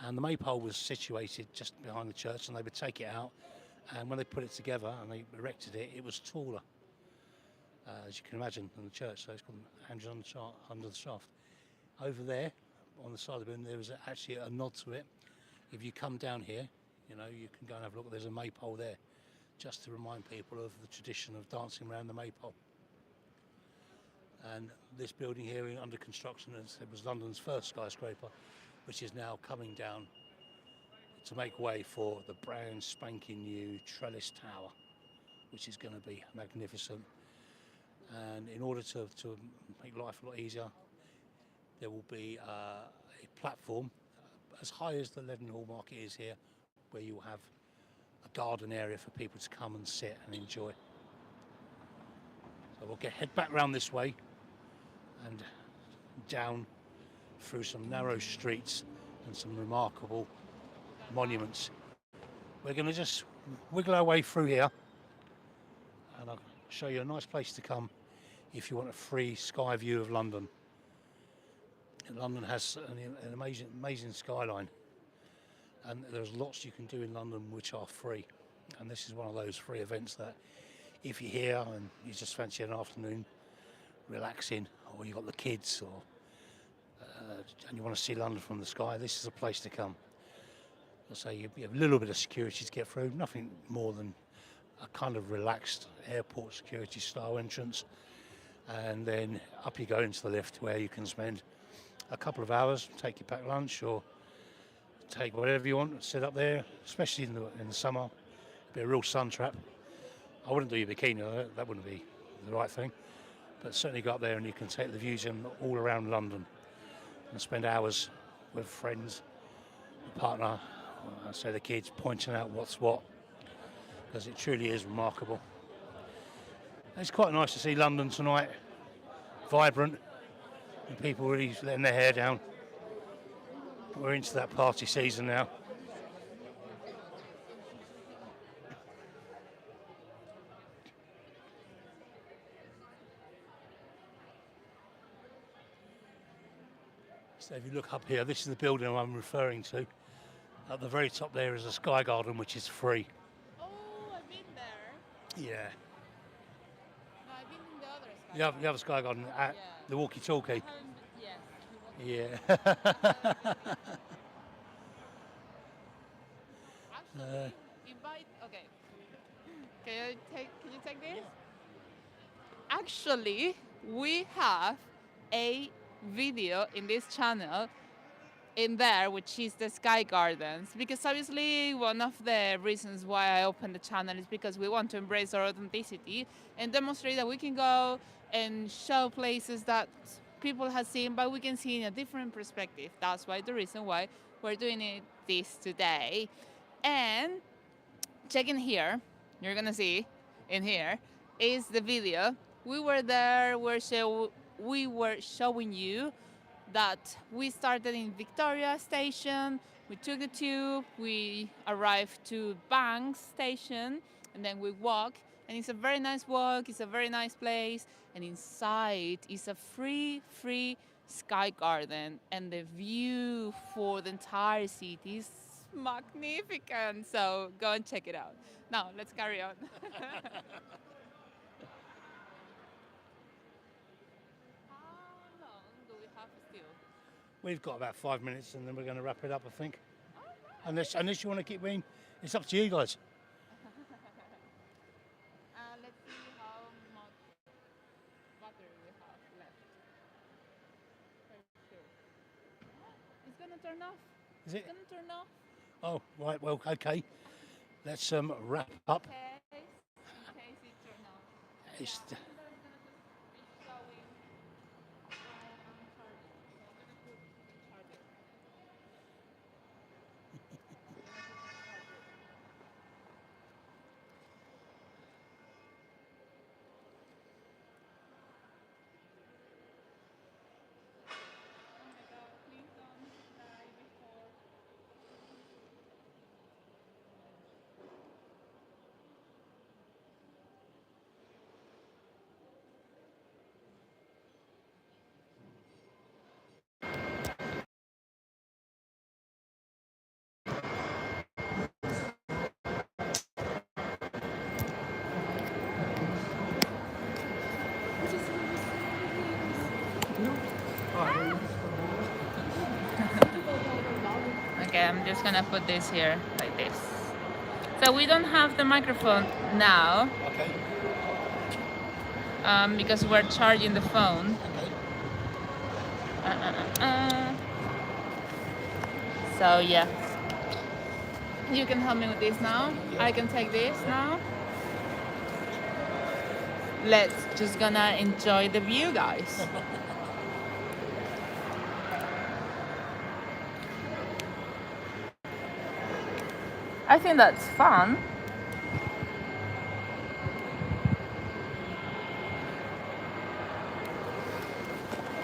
And the maypole was situated just behind the church, and they would take it out, and when they put it together and they erected it, it was taller, as you can imagine, than the church. So it's called Andrew's Under the Shaft. Over there, on the side of the building, there was actually a nod to it. If you come down here, you know, you can go and have a look. There's a maypole there, just to remind people of the tradition of dancing around the maypole. And this building here under construction, as it was London's first skyscraper, which is now coming down to make way for the brand spanking new Trellis Tower, which is going to be magnificent. And in order to make life a lot easier, there will be a platform as high as the Leadenhall Market is here, where you'll have a garden area for people to come and sit and enjoy. So we'll head back round this way and down through some narrow streets and some remarkable monuments. We're going to just wiggle our way through here, and I'll show you a nice place to come if you want a free sky view of London. London has an amazing skyline, and there's lots you can do in London which are free, and this is one of those free events that if you're here and you just fancy an afternoon relaxing, or you've got the kids, or and you want to see London from the sky, this is a place to come. I'll say you have a little bit of security to get through, nothing more than a kind of relaxed airport security style entrance, and then up you go into the lift where you can spend a couple of hours, take your packed lunch or take whatever you want, sit up there, especially in the summer, be a real sun trap. I wouldn't do your bikini, that wouldn't be the right thing, but certainly go up there and you can take the views in all around London and spend hours with friends, a partner, I say the kids, pointing out what's what, because it truly is remarkable. It's quite nice to see London tonight, vibrant, and people really letting their hair down. We're into that party season now. So if you look up here, this is the building I'm referring to. At the very top there is a sky garden, which is free. Oh, I've been there. Yeah. No, I've been in the other sky. The other sky garden at the walkie-talkie. Yes. Yeah. Actually, invite. Okay. Can you take this? Actually, we have a video in this channel in there, which is the Sky Gardens, because obviously one of the reasons why I opened the channel is because we want to embrace our authenticity and demonstrate that we can go and show places that people have seen, but we can see in a different perspective. That's why the reason why we're doing this today. And check in here, you're gonna see in here is the video. We were there, we were showing you that we started in Victoria Station, we took the tube, we arrived to Bank Station, and then we walk, and it's a very nice walk, it's a very nice place, and inside is a free sky garden, and the view for the entire city is magnificent, so go and check it out. Now, let's carry on. We've got about 5 minutes and then we're going to wrap it up, I think. Unless you want to keep being, it's up to you guys. Let's see how much battery we have left. It's going to turn off. Is it? It's going to turn off. Oh, right, well, okay. Let's wrap up. In case it turns off. It's, Okay, I'm just gonna put this here like this. So we don't have the microphone now. okay. Because we're charging the phone. So yeah, you can help me with this now. I can take this now. Let's just gonna enjoy the view, guys. I think that's fun.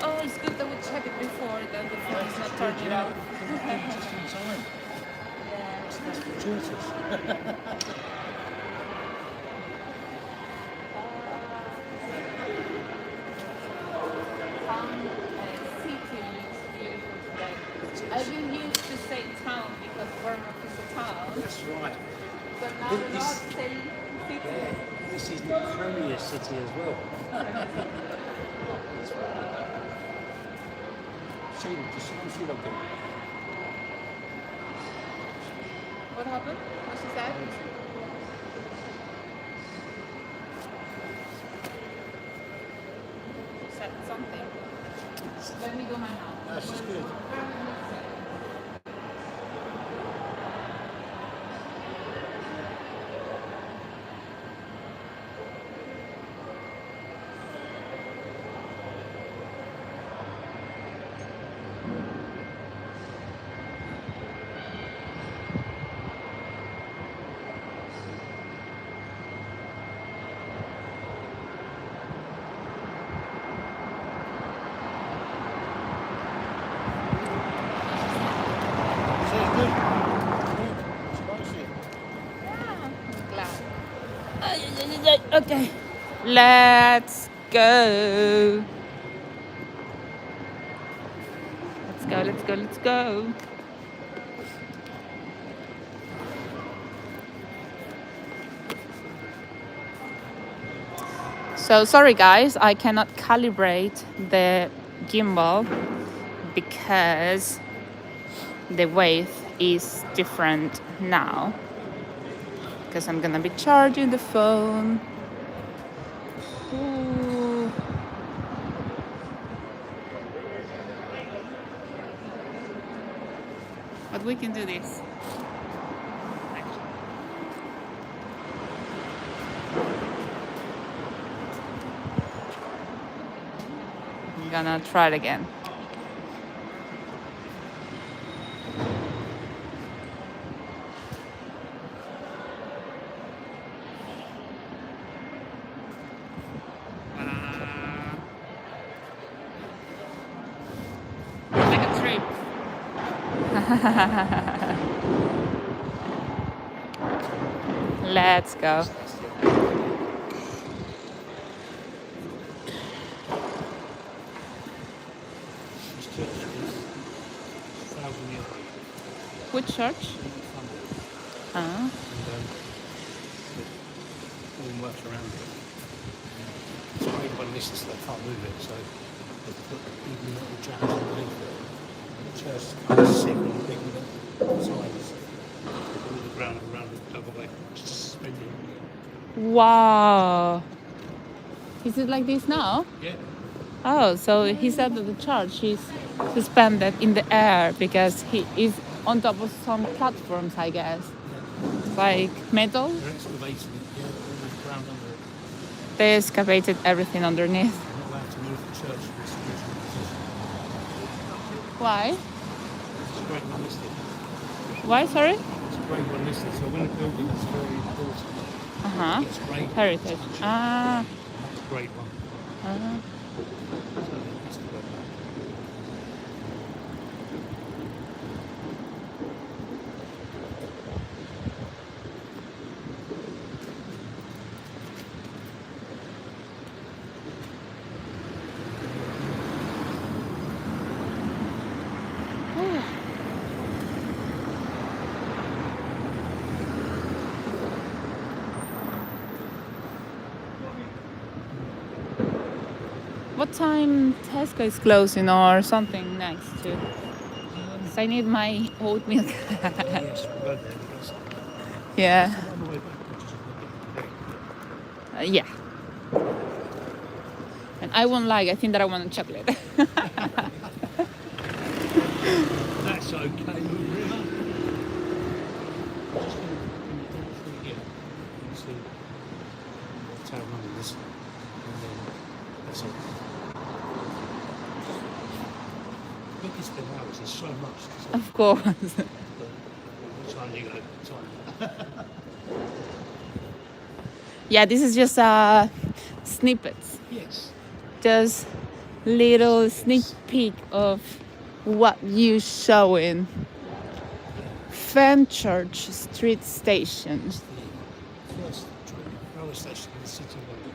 Oh, it's good that we check it before that the phone is not turning off. Just in time. That's fortuitous. City looks beautiful today. I didn't used to say town because Bournemouth is a town, That's right. but now This- we're not saying city. Yeah, this is the premier city as well. See, just see what I'm doing. What happened? What she said? She said something. Let me do my mouth. That's just good. So it's good. Good. Spicy. I'm glad. Okay. Let's go. Let's go. So sorry guys, I cannot calibrate the gimbal because the weight is different now. Because I'm gonna be charging the phone. Ooh. But we can do this. I'm gonna try it again. Like a trip. Let's go. This church is 1,000 years old. Which church? And everyone works around it. It's made by lists, they can't move it, so they put even little jams underneath it. The church is kind of sick and big with signs. They put all the ground around it, dug away, just suspended. Wow. Is it like this now? Yeah. Oh, so he said that the church is suspended in the air because he is on top of some platforms, I guess. Like metal. They're excavating it, yeah, all the ground under it. They excavated everything underneath. They're not allowed to move the church from its original position. Why? It's a great one listed. Why, sorry? It's a great one listed, so when a building is very important, Uh-huh. it's great. Heritage. Ah. That's a great one. Uh-huh. So it's a great one. What time Tesco is closing or something next to? 'Cause I need my oat milk. Yes, we'll go there. We'll go somewhere. Yeah. On the way back, which is a bit great. Yeah. And I won't lie, I think that I want a chocolate. That's okay, River. Just going to here into the town under this, and then that's all. We can spend hours, there's so much. So, Of course. what time do you go? Time. Yeah, this is just snippets. Yes. Just little sneak peek of what you showing. Fenchurch Street Station. It's the first railway station in the city of London.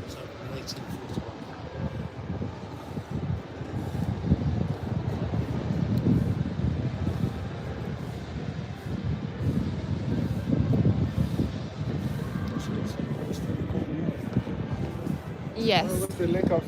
It was opened in 1841. Yes. What's the link of